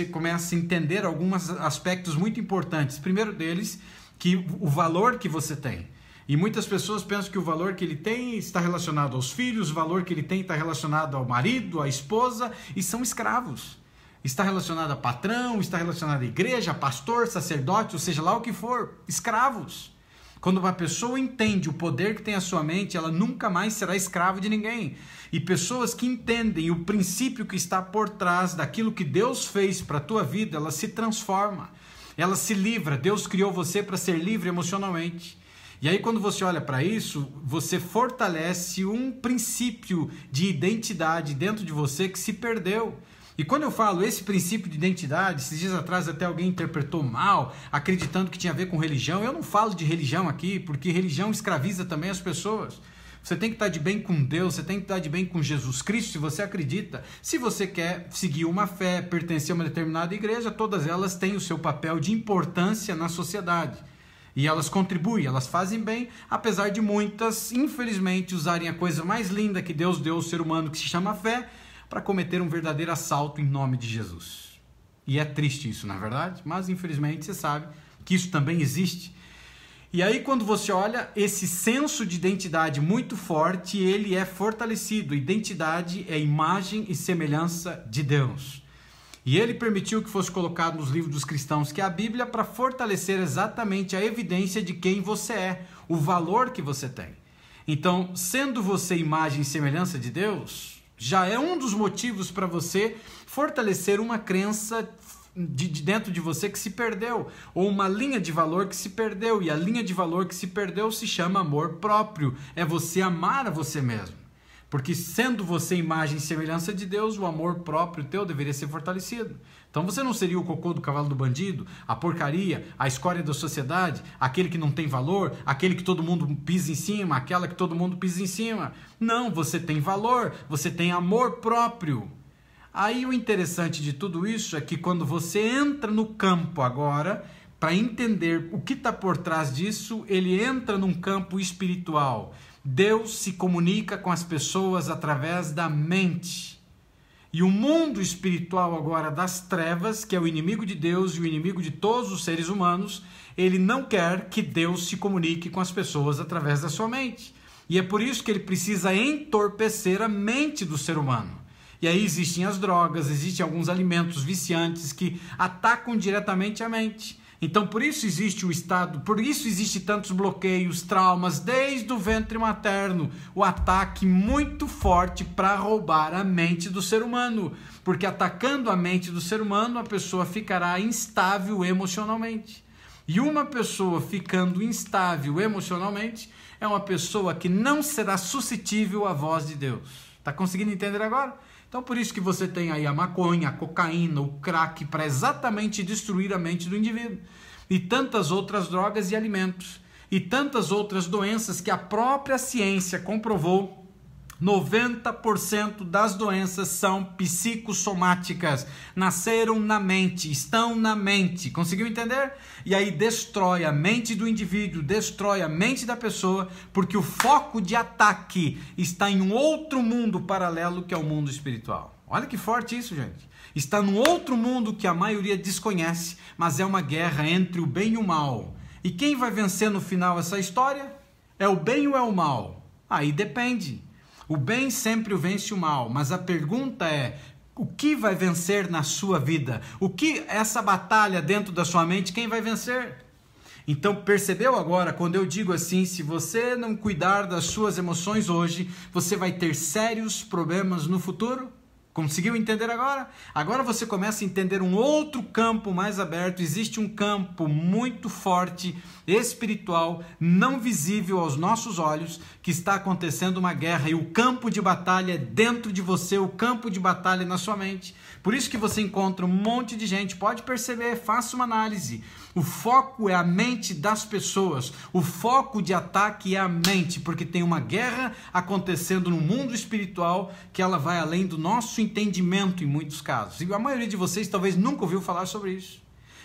começa a entender alguns aspectos muito importantes. Primeiro deles, que o valor que você tem. E muitas pessoas pensam que o valor que ele tem está relacionado aos filhos, o valor que ele tem está relacionado ao marido, à esposa, e são escravos. Está relacionado a patrão, está relacionado à igreja, a pastor, sacerdote, ou seja lá o que for, escravos. Quando uma pessoa entende o poder que tem a sua mente, ela nunca mais será escravo de ninguém. E pessoas que entendem o princípio que está por trás daquilo que Deus fez para a tua vida, ela se transforma, ela se livra. Deus criou você para ser livre emocionalmente. E aí quando você olha para isso, você fortalece um princípio de identidade dentro de você que se perdeu. E quando eu falo esse princípio de identidade, esses dias atrás até alguém interpretou mal, acreditando que tinha a ver com religião. Eu não falo de religião aqui, porque religião escraviza também as pessoas. Você tem que estar de bem com Deus, você tem que estar de bem com Jesus Cristo, se você acredita. Se você quer seguir uma fé, pertencer a uma determinada igreja, todas elas têm o seu papel de importância na sociedade. E elas contribuem, elas fazem bem, apesar de muitas, infelizmente, usarem a coisa mais linda que Deus deu ao ser humano, que se chama fé, para cometer um verdadeiro assalto em nome de Jesus. E é triste isso, não é verdade? Mas infelizmente você sabe que isso também existe. E aí quando você olha, esse senso de identidade muito forte, ele é fortalecido. Identidade é imagem e semelhança de Deus. E ele permitiu que fosse colocado nos livros dos cristãos, que é a Bíblia, para fortalecer exatamente a evidência de quem você é, o valor que você tem. Então, sendo você imagem e semelhança de Deus, já é um dos motivos para você fortalecer uma crença de dentro de você que se perdeu, ou uma linha de valor que se perdeu, e a linha de valor que se perdeu se chama amor próprio, é você amar a você mesmo, porque sendo você imagem e semelhança de Deus, o amor próprio teu deveria ser fortalecido. Então você não seria o cocô do cavalo do bandido, a porcaria, a escória da sociedade, aquele que não tem valor, aquele que todo mundo pisa em cima, aquela que todo mundo pisa em cima. Não, você tem valor, você tem amor próprio. Aí o interessante de tudo isso é que quando você entra no campo agora, para entender o que está por trás disso, ele entra num campo espiritual. Deus se comunica com as pessoas através da mente. E o mundo espiritual agora das trevas, que é o inimigo de Deus e o inimigo de todos os seres humanos, ele não quer que Deus se comunique com as pessoas através da sua mente. E é por isso que ele precisa entorpecer a mente do ser humano. E aí existem as drogas, existem alguns alimentos viciantes que atacam diretamente a mente. Então por isso existe o estado, por isso existe tantos bloqueios, traumas, desde o ventre materno, o ataque muito forte para roubar a mente do ser humano, porque atacando a mente do ser humano, a pessoa ficará instável emocionalmente. E uma pessoa ficando instável emocionalmente é uma pessoa que não será suscetível à voz de Deus. Está conseguindo entender agora? Então por isso que você tem aí a maconha, a cocaína, o crack, para exatamente destruir a mente do indivíduo. E tantas outras drogas e alimentos. E tantas outras doenças que a própria ciência comprovou 90% das doenças são psicossomáticas, nasceram na mente, estão na mente, conseguiu entender? E aí destrói a mente do indivíduo, destrói a mente da pessoa, porque o foco de ataque está em um outro mundo paralelo que é o mundo espiritual. Olha que forte isso, gente. Está num outro mundo que a maioria desconhece, mas é uma guerra entre o bem e o mal. E quem vai vencer no final essa história? É o bem ou é o mal? Aí depende. O bem sempre vence o mal, mas a pergunta é, o que vai vencer na sua vida? O que essa batalha dentro da sua mente, quem vai vencer? Então percebeu agora, quando eu digo assim, se você não cuidar das suas emoções hoje, você vai ter sérios problemas no futuro? Conseguiu entender agora? Agora você começa a entender um outro campo mais aberto. Existe um campo muito forte, espiritual, não visível aos nossos olhos, que está acontecendo uma guerra. E o campo de batalha é dentro de você, o campo de batalha é na sua mente. Por isso que você encontra um monte de gente, pode perceber, faça uma análise. O foco é a mente das pessoas, o foco de ataque é a mente, porque tem uma guerra acontecendo no mundo espiritual que ela vai além do nosso entendimento em muitos casos. E a maioria de vocês talvez nunca ouviu falar sobre isso.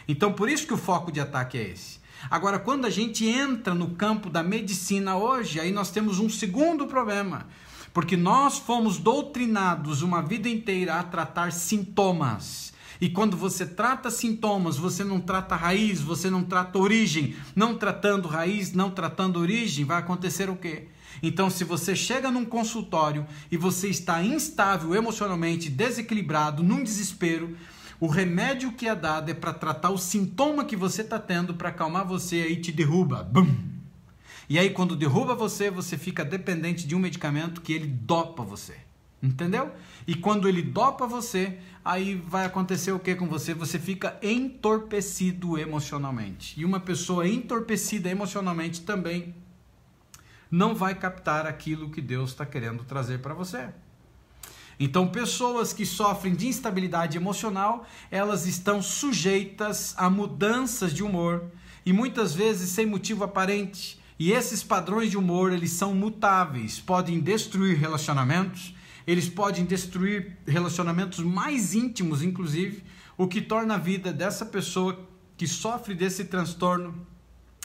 Então por isso que o foco de ataque é esse. Agora, quando a gente entra no campo da medicina hoje, aí nós temos um segundo problema. Porque nós fomos doutrinados uma vida inteira a tratar sintomas. E quando você trata sintomas, você não trata raiz, você não trata origem. Não tratando raiz, não tratando origem, vai acontecer o quê? Então, se você chega num consultório e você está instável emocionalmente, desequilibrado, num desespero, o remédio que é dado é para tratar o sintoma que você está tendo, para acalmar você, aí te derruba. Bum! E aí, quando derruba você, você fica dependente de um medicamento que ele dopa você. Entendeu? E quando ele dopa você, aí vai acontecer o que com você? Você fica entorpecido emocionalmente. E uma pessoa entorpecida emocionalmente também não vai captar aquilo que Deus está querendo trazer para você. Então, pessoas que sofrem de instabilidade emocional, elas estão sujeitas a mudanças de humor e muitas vezes sem motivo aparente. E esses padrões de humor, eles são mutáveis, podem destruir relacionamentos, eles podem destruir relacionamentos mais íntimos, inclusive, o que torna a vida dessa pessoa que sofre desse transtorno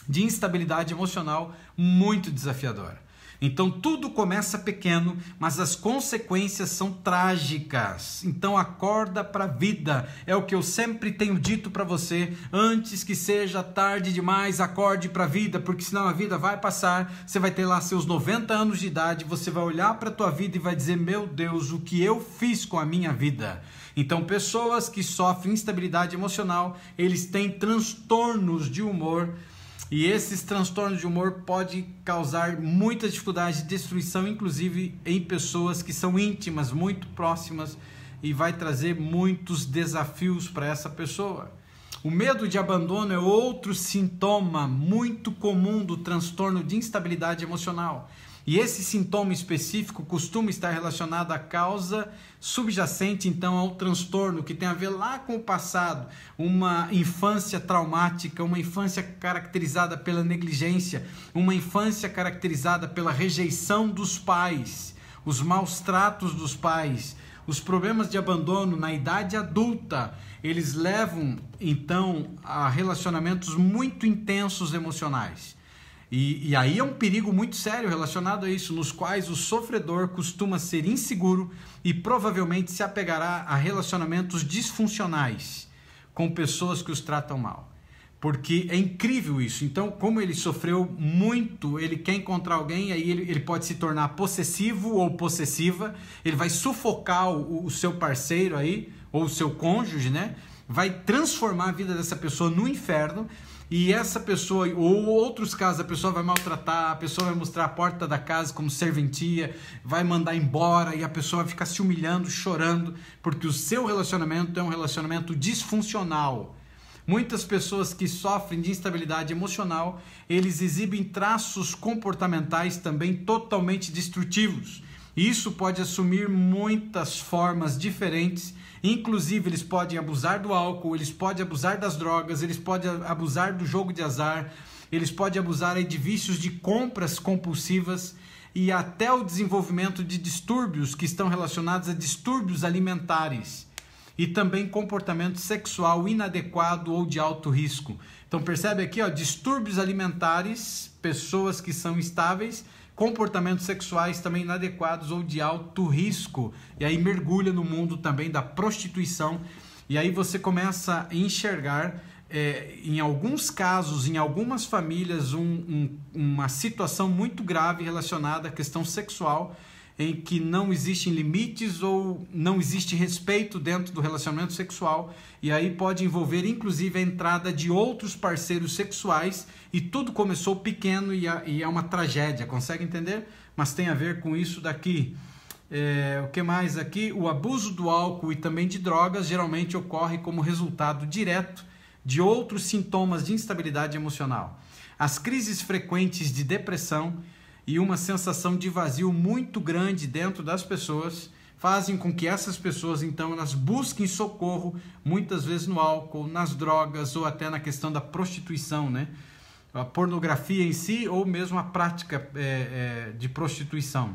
de instabilidade emocional muito desafiadora. Então tudo começa pequeno, mas as consequências são trágicas. Então acorda para a vida, é o que eu sempre tenho dito para você, antes que seja tarde demais, acorde para a vida, porque senão a vida vai passar, você vai ter lá seus 90 anos de idade, você vai olhar para a tua vida e vai dizer, meu Deus, o que eu fiz com a minha vida? Então pessoas que sofrem instabilidade emocional, eles têm transtornos de humor. E esses transtornos de humor podem causar muita dificuldade de destruição, inclusive em pessoas que são íntimas, muito próximas, e vai trazer muitos desafios para essa pessoa. O medo de abandono é outro sintoma muito comum do transtorno de instabilidade emocional. E esse sintoma específico costuma estar relacionado à causa subjacente, então, ao transtorno, que tem a ver lá com o passado, uma infância traumática, uma infância caracterizada pela negligência, uma infância caracterizada pela rejeição dos pais, os maus tratos dos pais, os problemas de abandono na idade adulta, eles levam, então, a relacionamentos muito intensos emocionais. E aí é um perigo muito sério relacionado a isso, nos quais o sofredor costuma ser inseguro e provavelmente se apegará a relacionamentos disfuncionais com pessoas que os tratam mal. Porque é incrível isso. Então, como ele sofreu muito, ele quer encontrar alguém, aí ele pode se tornar possessivo ou possessiva, ele vai sufocar o seu parceiro aí, ou o seu cônjuge, né? Vai transformar a vida dessa pessoa no inferno. E essa pessoa, ou outros casos, a pessoa vai maltratar, a pessoa vai mostrar a porta da casa como serventia, vai mandar embora e a pessoa vai ficar se humilhando, chorando, porque o seu relacionamento é um relacionamento disfuncional. Muitas pessoas que sofrem de instabilidade emocional, eles exibem traços comportamentais também totalmente destrutivos. Isso pode assumir muitas formas diferentes. Inclusive, eles podem abusar do álcool, eles podem abusar das drogas, eles podem abusar do jogo de azar, eles podem abusar de vícios de compras compulsivas. e até o desenvolvimento de distúrbios que estão relacionados a distúrbios alimentares e também comportamento sexual inadequado ou de alto risco. Então percebe aqui, ó, distúrbios alimentares, pessoas que são instáveis, comportamentos sexuais também inadequados ou de alto risco. E aí mergulha no mundo também da prostituição. E aí você começa a enxergar, em alguns casos, em algumas famílias, uma situação muito grave relacionada à questão sexual, em que não existem limites ou não existe respeito dentro do relacionamento sexual, e aí pode envolver inclusive a entrada de outros parceiros sexuais, e tudo começou pequeno e é uma tragédia, consegue entender? Mas tem a ver com isso daqui. O que mais aqui? O abuso do álcool e também de drogas geralmente ocorre como resultado direto de outros sintomas de instabilidade emocional. As crises frequentes de depressão e uma sensação de vazio muito grande dentro das pessoas fazem com que essas pessoas, então, elas busquem socorro, muitas vezes no álcool, nas drogas ou até na questão da prostituição, né? A pornografia em si ou mesmo a prática de prostituição.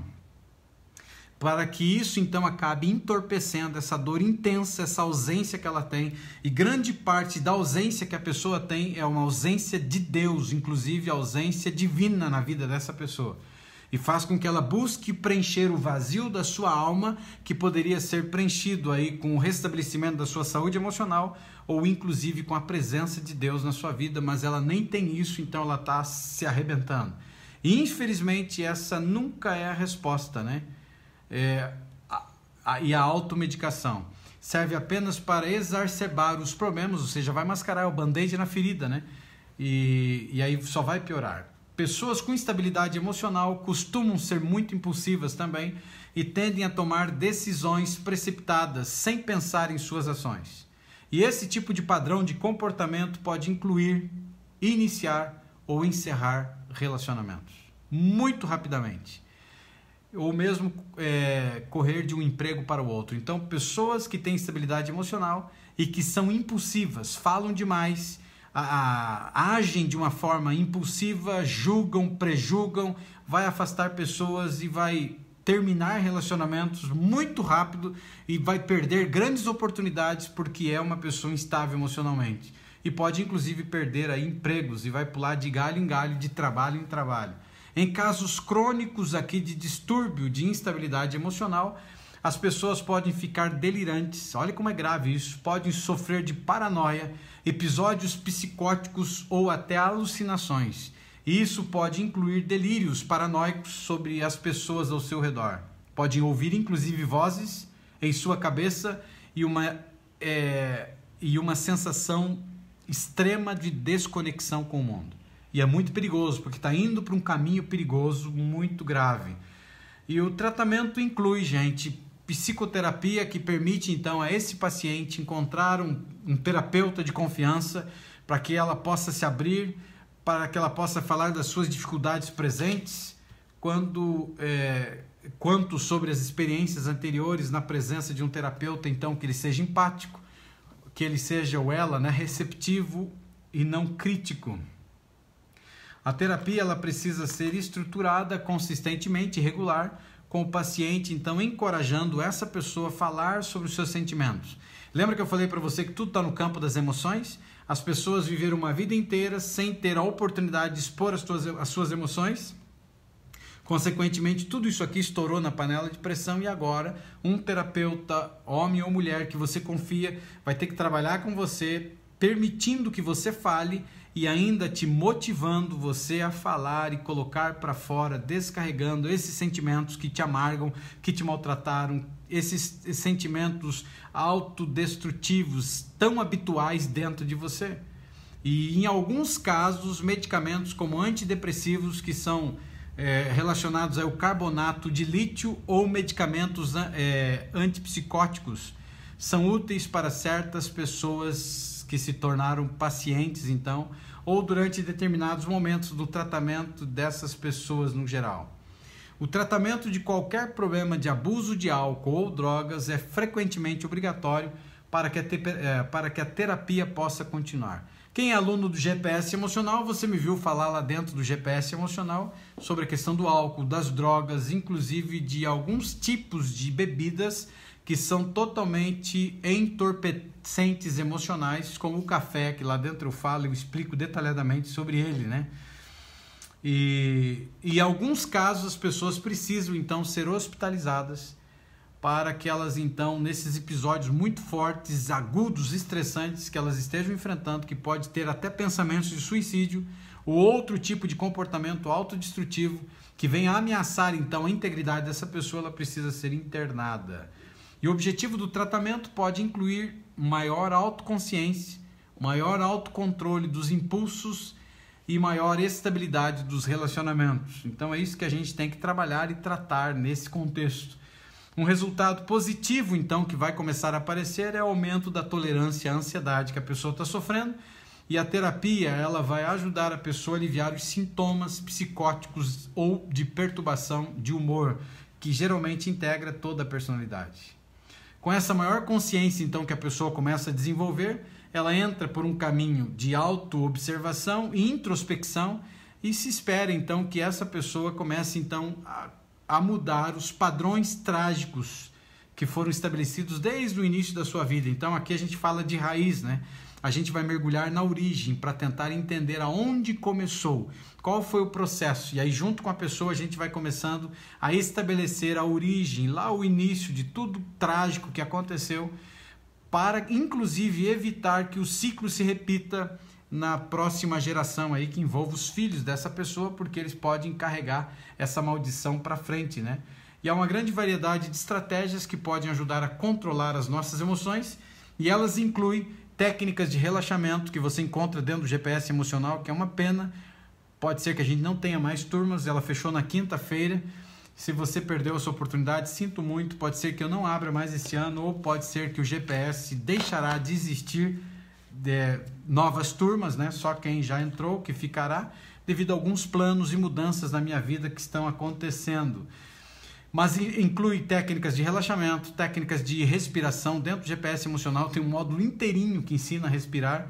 Para que isso, então, acabe entorpecendo essa dor intensa, essa ausência que ela tem. E grande parte da ausência que a pessoa tem é uma ausência de Deus, inclusive a ausência divina na vida dessa pessoa. E faz com que ela busque preencher o vazio da sua alma, que poderia ser preenchido aí com o restabelecimento da sua saúde emocional, ou inclusive com a presença de Deus na sua vida, mas ela nem tem isso, então ela está se arrebentando. E infelizmente essa nunca é a resposta, né? E a automedicação serve apenas para exacerbar os problemas, ou seja, vai mascarar o band-aid na ferida, né? E aí só vai piorar. Pessoas com instabilidade emocional costumam ser muito impulsivas também e tendem a tomar decisões precipitadas sem pensar em suas ações. E esse tipo de padrão de comportamento pode incluir iniciar ou encerrar relacionamentos muito rapidamente, ou mesmo correr de um emprego para o outro. Então, pessoas que têm instabilidade emocional e que são impulsivas, falam demais, agem de uma forma impulsiva, julgam, prejulgam, vai afastar pessoas e vai terminar relacionamentos muito rápido e vai perder grandes oportunidades porque é uma pessoa instável emocionalmente. E pode inclusive perder aí empregos e vai pular de galho em galho, de trabalho em trabalho. Em casos crônicos aqui de distúrbio, de instabilidade emocional, as pessoas podem ficar delirantes, olha como é grave isso, podem sofrer de paranoia, episódios psicóticos ou até alucinações. E isso pode incluir delírios paranoicos sobre as pessoas ao seu redor. Podem ouvir inclusive vozes em sua cabeça e uma sensação extrema de desconexão com o mundo. E é muito perigoso, porque está indo para um caminho perigoso, muito grave. E o tratamento inclui, gente, psicoterapia, que permite, então, a esse paciente encontrar um terapeuta de confiança para que ela possa se abrir, para que ela possa falar das suas dificuldades presentes, quanto sobre as experiências anteriores na presença de um terapeuta, então, que ele seja empático, que ele seja ou ela, né, receptivo e não crítico. A terapia ela precisa ser estruturada consistentemente e regular, com o paciente, então, encorajando essa pessoa a falar sobre os seus sentimentos. Lembra que eu falei para você que tudo está no campo das emoções? As pessoas viveram uma vida inteira sem ter a oportunidade de expor as suas emoções. Consequentemente, tudo isso aqui estourou na panela de pressão e agora um terapeuta, homem ou mulher, que você confia, vai ter que trabalhar com você, permitindo que você fale e ainda te motivando você a falar e colocar para fora, descarregando esses sentimentos que te amargam, que te maltrataram, esses sentimentos autodestrutivos tão habituais dentro de você. E em alguns casos, medicamentos como antidepressivos, que são relacionados ao carbonato de lítio, ou medicamentos antipsicóticos, são úteis para certas pessoas que se tornaram pacientes, então, ou durante determinados momentos do tratamento dessas pessoas no geral. O tratamento de qualquer problema de abuso de álcool ou drogas é frequentemente obrigatório para que a terapia possa continuar. Quem é aluno do GPS Emocional, você me viu falar lá dentro do GPS Emocional sobre a questão do álcool, das drogas, inclusive de alguns tipos de bebidas que são totalmente entorpecentes emocionais, como o café, que lá dentro eu falo, eu explico detalhadamente sobre ele, né? E em alguns casos as pessoas precisam então ser hospitalizadas para que elas então, nesses episódios muito fortes, agudos, estressantes que elas estejam enfrentando, que pode ter até pensamentos de suicídio ou outro tipo de comportamento autodestrutivo que venha ameaçar então a integridade dessa pessoa, ela precisa ser internada. E o objetivo do tratamento pode incluir maior autoconsciência, maior autocontrole dos impulsos e maior estabilidade dos relacionamentos. Então é isso que a gente tem que trabalhar e tratar nesse contexto. Um resultado positivo, então, que vai começar a aparecer é o aumento da tolerância à ansiedade que a pessoa está sofrendo, e a terapia ela vai ajudar a pessoa a aliviar os sintomas psicóticos ou de perturbação de humor, que geralmente integra toda a personalidade. Com essa maior consciência, então, que a pessoa começa a desenvolver, ela entra por um caminho de autoobservação e introspecção, e se espera, então, que essa pessoa comece, então, a mudar os padrões trágicos que foram estabelecidos desde o início da sua vida. Então aqui a gente fala de raiz, né? A gente vai mergulhar na origem para tentar entender aonde começou, qual foi o processo. E aí junto com a pessoa a gente vai começando a estabelecer a origem, lá o início de tudo trágico que aconteceu, para inclusive evitar que o ciclo se repita na próxima geração aí, que envolve os filhos dessa pessoa, porque eles podem carregar essa maldição para frente, né? E há uma grande variedade de estratégias que podem ajudar a controlar as nossas emoções, e elas incluem técnicas de relaxamento que você encontra dentro do GPS Emocional, que é uma pena. Pode ser que a gente não tenha mais turmas, ela fechou na quinta-feira. Se você perdeu essa oportunidade, sinto muito, pode ser que eu não abra mais esse ano, ou pode ser que o GPS deixará de existir de novas turmas, né? Só quem já entrou que ficará, devido a alguns planos e mudanças na minha vida que estão acontecendo. Mas inclui técnicas de relaxamento, técnicas de respiração. Dentro do GPS Emocional tem um módulo inteirinho que ensina a respirar,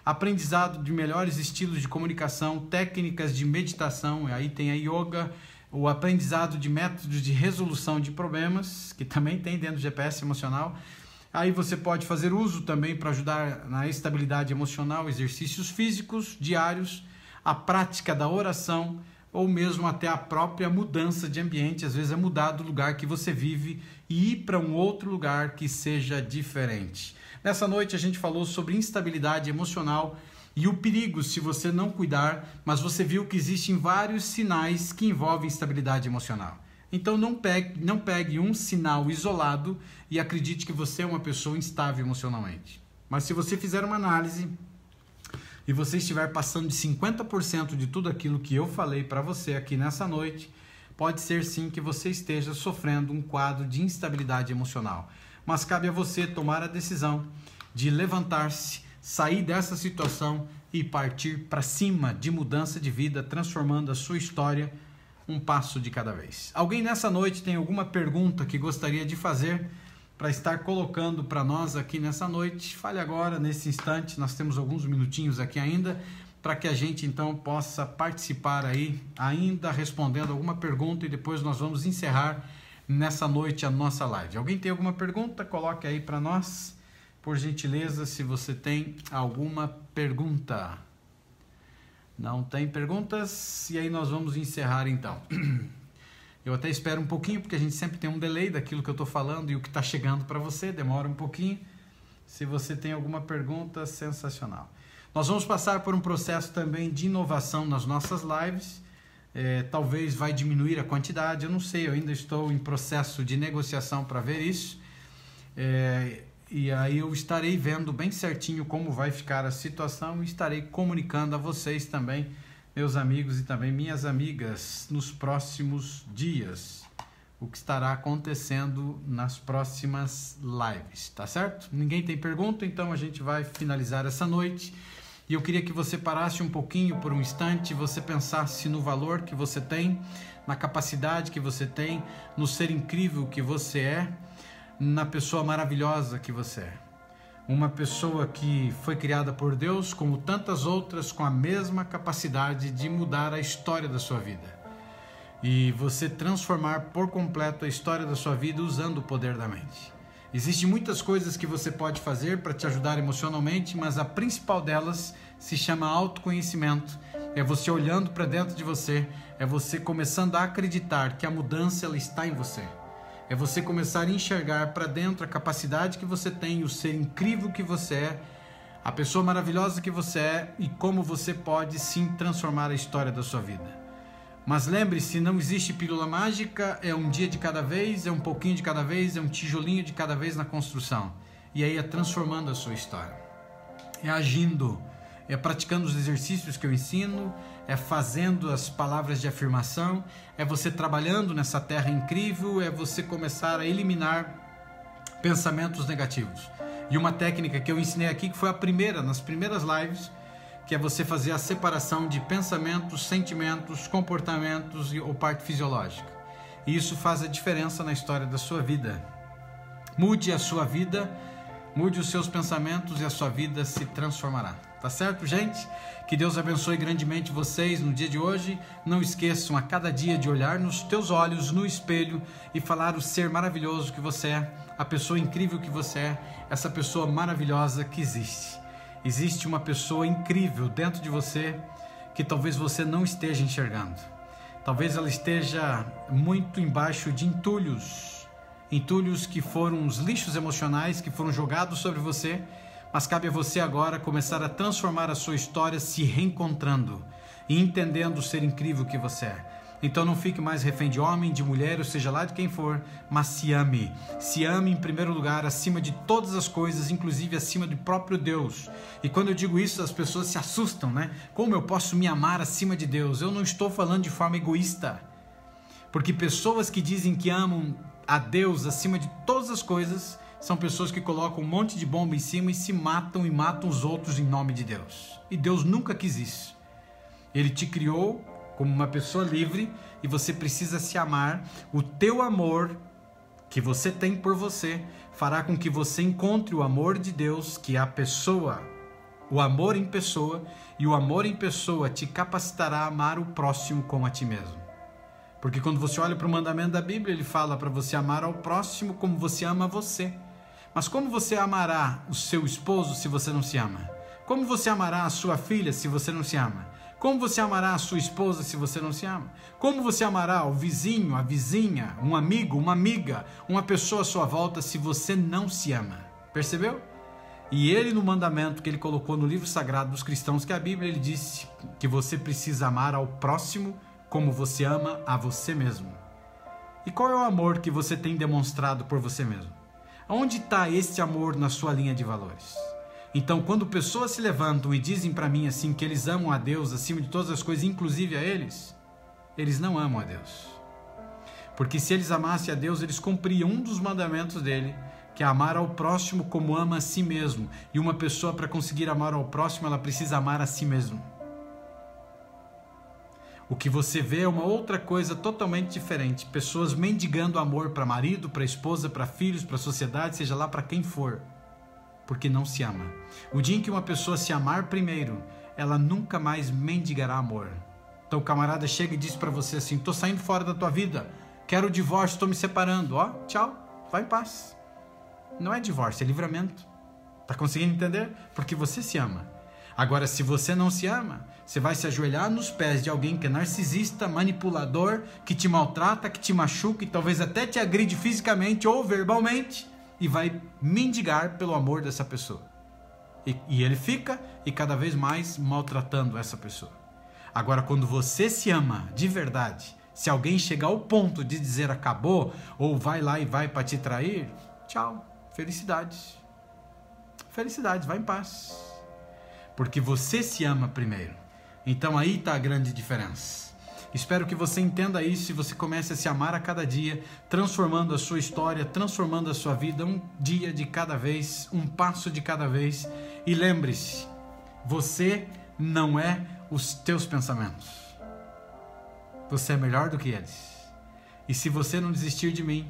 aprendizado de melhores estilos de comunicação, técnicas de meditação, aí tem a yoga, o aprendizado de métodos de resolução de problemas, que também tem dentro do GPS Emocional. Aí você pode fazer uso também para ajudar na estabilidade emocional, exercícios físicos diários, a prática da oração, ou mesmo até a própria mudança de ambiente. Às vezes é mudar do lugar que você vive e ir para um outro lugar que seja diferente. Nessa noite a gente falou sobre instabilidade emocional e o perigo se você não cuidar, mas você viu que existem vários sinais que envolvem instabilidade emocional. Então não pegue um sinal isolado e acredite que você é uma pessoa instável emocionalmente. Mas se você fizer uma análise e você estiver passando de 50% de tudo aquilo que eu falei para você aqui nessa noite, pode ser sim que você esteja sofrendo um quadro de instabilidade emocional. Mas cabe a você tomar a decisão de levantar-se, sair dessa situação e partir para cima de mudança de vida, transformando a sua história um passo de cada vez. Alguém nessa noite tem alguma pergunta que gostaria de fazer para estar colocando para nós aqui nessa noite? Fale agora, nesse instante, nós temos alguns minutinhos aqui ainda, para que a gente então possa participar aí, ainda respondendo alguma pergunta, e depois nós vamos encerrar nessa noite a nossa live. Alguém tem alguma pergunta? Coloque aí para nós, por gentileza, se você tem alguma pergunta. Não tem perguntas? E aí nós vamos encerrar então. Eu até espero um pouquinho, porque a gente sempre tem um delay daquilo que eu estou falando e o que está chegando para você, demora um pouquinho. Se você tem alguma pergunta, sensacional. Nós vamos passar por um processo também de inovação nas nossas lives. Talvez vai diminuir a quantidade, eu não sei, eu ainda estou em processo de negociação para ver isso. E aí eu estarei vendo bem certinho como vai ficar a situação e estarei comunicando a vocês também, meus amigos e também minhas amigas, nos próximos dias, o que estará acontecendo nas próximas lives, tá certo? Ninguém tem pergunta, então a gente vai finalizar essa noite. E eu queria que você parasse um pouquinho por um instante, você pensasse no valor que você tem, na capacidade que você tem, no ser incrível que você é, na pessoa maravilhosa que você é. uma pessoa que foi criada por Deus, como tantas outras, com a mesma capacidade de mudar a história da sua vida. E você transformar por completo a história da sua vida usando o poder da mente. Existem muitas coisas que você pode fazer para te ajudar emocionalmente, mas a principal delas se chama autoconhecimento. É você olhando para dentro de você, é você começando a acreditar que a mudança ela está em você. É você começar a enxergar para dentro a capacidade que você tem, o ser incrível que você é, a pessoa maravilhosa que você é e como você pode sim transformar a história da sua vida. Mas lembre-se, não existe pílula mágica, é um dia de cada vez, é um pouquinho de cada vez, é um tijolinho de cada vez na construção. E aí é transformando a sua história. É agindo, é praticando os exercícios que eu ensino, é fazendo as palavras de afirmação, é você trabalhando nessa terra incrível, é você começar a eliminar pensamentos negativos. E uma técnica que eu ensinei aqui, que foi a primeira, nas primeiras lives, que é você fazer a separação de pensamentos, sentimentos, comportamentos ou parte fisiológica. E isso faz a diferença na história da sua vida. Mude a sua vida, mude os seus pensamentos e a sua vida se transformará. Tá certo, gente? Que Deus abençoe grandemente vocês no dia de hoje. Não esqueçam a cada dia de olhar nos teus olhos, no espelho e falar o ser maravilhoso que você é, a pessoa incrível que você é, essa pessoa maravilhosa que existe. Existe uma pessoa incrível dentro de você que talvez você não esteja enxergando. Talvez ela esteja muito embaixo de entulhos que foram os lixos emocionais que foram jogados sobre você, mas cabe a você agora começar a transformar a sua história se reencontrando e entendendo o ser incrível que você é. Então não fique mais refém de homem, de mulher, ou seja lá de quem for, mas se ame. Se ame em primeiro lugar, acima de todas as coisas, inclusive acima do próprio Deus. E quando eu digo isso, as pessoas se assustam, né? Como eu posso me amar acima de Deus? Eu não estou falando de forma egoísta. Porque pessoas que dizem que amam a Deus acima de todas as coisas, são pessoas que colocam um monte de bomba em cima e se matam e matam os outros em nome de Deus. E Deus nunca quis isso. Ele te criou como uma pessoa livre e você precisa se amar. O teu amor que você tem por você fará com que você encontre o amor de Deus, que é a pessoa, o amor em pessoa, e o amor em pessoa te capacitará a amar o próximo como a ti mesmo. Porque quando você olha para o mandamento da Bíblia, ele fala para você amar ao próximo como você ama a você. Mas como você amará o seu esposo se você não se ama? Como você amará a sua filha se você não se ama? Como você amará a sua esposa se você não se ama? Como você amará o vizinho, a vizinha, um amigo, uma amiga, uma pessoa à sua volta se você não se ama? Percebeu? E ele, no mandamento que ele colocou no livro sagrado dos cristãos, que é a Bíblia, ele disse que você precisa amar ao próximo como você ama a você mesmo. E qual é o amor que você tem demonstrado por você mesmo? Onde está esse amor na sua linha de valores? Então, quando pessoas se levantam e dizem para mim assim que eles amam a Deus acima de todas as coisas, inclusive a eles não amam a Deus. Porque se eles amassem a Deus, eles cumpriam um dos mandamentos dele, que é amar ao próximo como ama a si mesmo. E uma pessoa, para conseguir amar ao próximo, ela precisa amar a si mesmo. O que você vê é uma outra coisa totalmente diferente. Pessoas mendigando amor para marido, para esposa, para filhos, para a sociedade, seja lá para quem for. Porque não se ama. O dia em que uma pessoa se amar primeiro, ela nunca mais mendigará amor. Então o camarada chega e diz para você assim: estou saindo fora da tua vida, quero o divórcio, estou me separando. Ó, tchau, vai em paz. Não é divórcio, é livramento. Tá conseguindo entender? Porque você se ama. Agora, se você não se ama, você vai se ajoelhar nos pés de alguém que é narcisista, manipulador, que te maltrata, que te machuca e talvez até te agride fisicamente ou verbalmente, e vai mendigar pelo amor dessa pessoa. E ele fica e cada vez mais maltratando essa pessoa. Agora, quando você se ama de verdade, se alguém chegar ao ponto de dizer acabou, ou vai lá e vai para te trair, tchau, felicidades. Felicidades, vai em paz. Porque você se ama primeiro. Então aí está a grande diferença. Espero que você entenda isso e você comece a se amar a cada dia, transformando a sua história, transformando a sua vida, um dia de cada vez, um passo de cada vez. E lembre-se, você não é os teus pensamentos. Você é melhor do que eles. E se você não desistir de mim,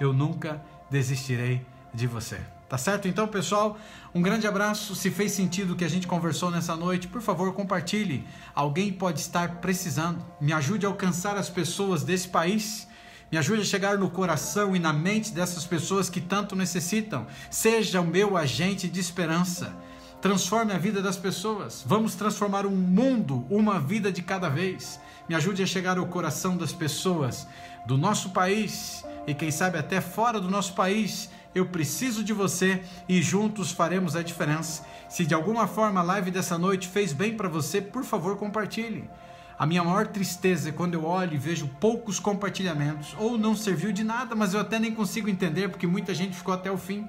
eu nunca desistirei de você. Tá certo? Então, pessoal, um grande abraço. Se fez sentido o que a gente conversou nessa noite, por favor, compartilhe. Alguém pode estar precisando. Me ajude a alcançar as pessoas desse país. Me ajude a chegar no coração e na mente dessas pessoas que tanto necessitam. Seja o meu agente de esperança. Transforme a vida das pessoas. Vamos transformar um mundo, uma vida de cada vez. Me ajude a chegar ao coração das pessoas do nosso país e quem sabe até fora do nosso país. Eu preciso de você e juntos faremos a diferença. Se de alguma forma a live dessa noite fez bem para você, por favor, compartilhe. A minha maior tristeza é quando eu olho e vejo poucos compartilhamentos, ou não serviu de nada, mas eu até nem consigo entender porque muita gente ficou até o fim.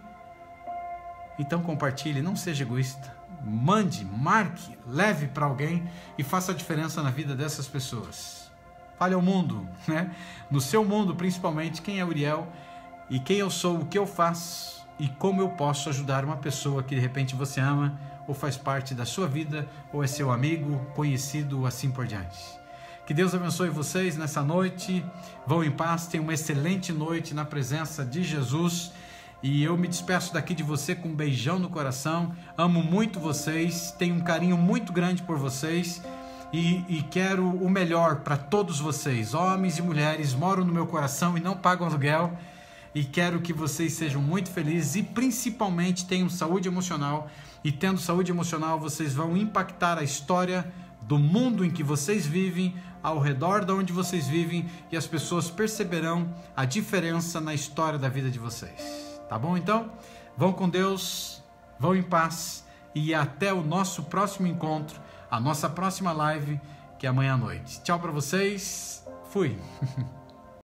Então compartilhe, não seja egoísta. Mande, marque, leve para alguém e faça a diferença na vida dessas pessoas. Fale ao mundo, né? No seu mundo, principalmente, quem é Uriel e quem eu sou, o que eu faço e como eu posso ajudar uma pessoa que de repente você ama ou faz parte da sua vida ou é seu amigo, conhecido, assim por diante. Que Deus abençoe vocês nessa noite. Vão em paz, tenham uma excelente noite na presença de Jesus. E eu me despeço daqui de você com um beijão no coração. Amo muito vocês, tenho um carinho muito grande por vocês e quero o melhor para todos vocês. Homens e mulheres moram no meu coração e não pagam aluguel. E quero que vocês sejam muito felizes e principalmente tenham saúde emocional. E tendo saúde emocional, vocês vão impactar a história do mundo em que vocês vivem, ao redor de onde vocês vivem, e as pessoas perceberão a diferença na história da vida de vocês. Tá bom, então? Vão com Deus, vão em paz e até o nosso próximo encontro, a nossa próxima live, que é amanhã à noite. Tchau para vocês, fui!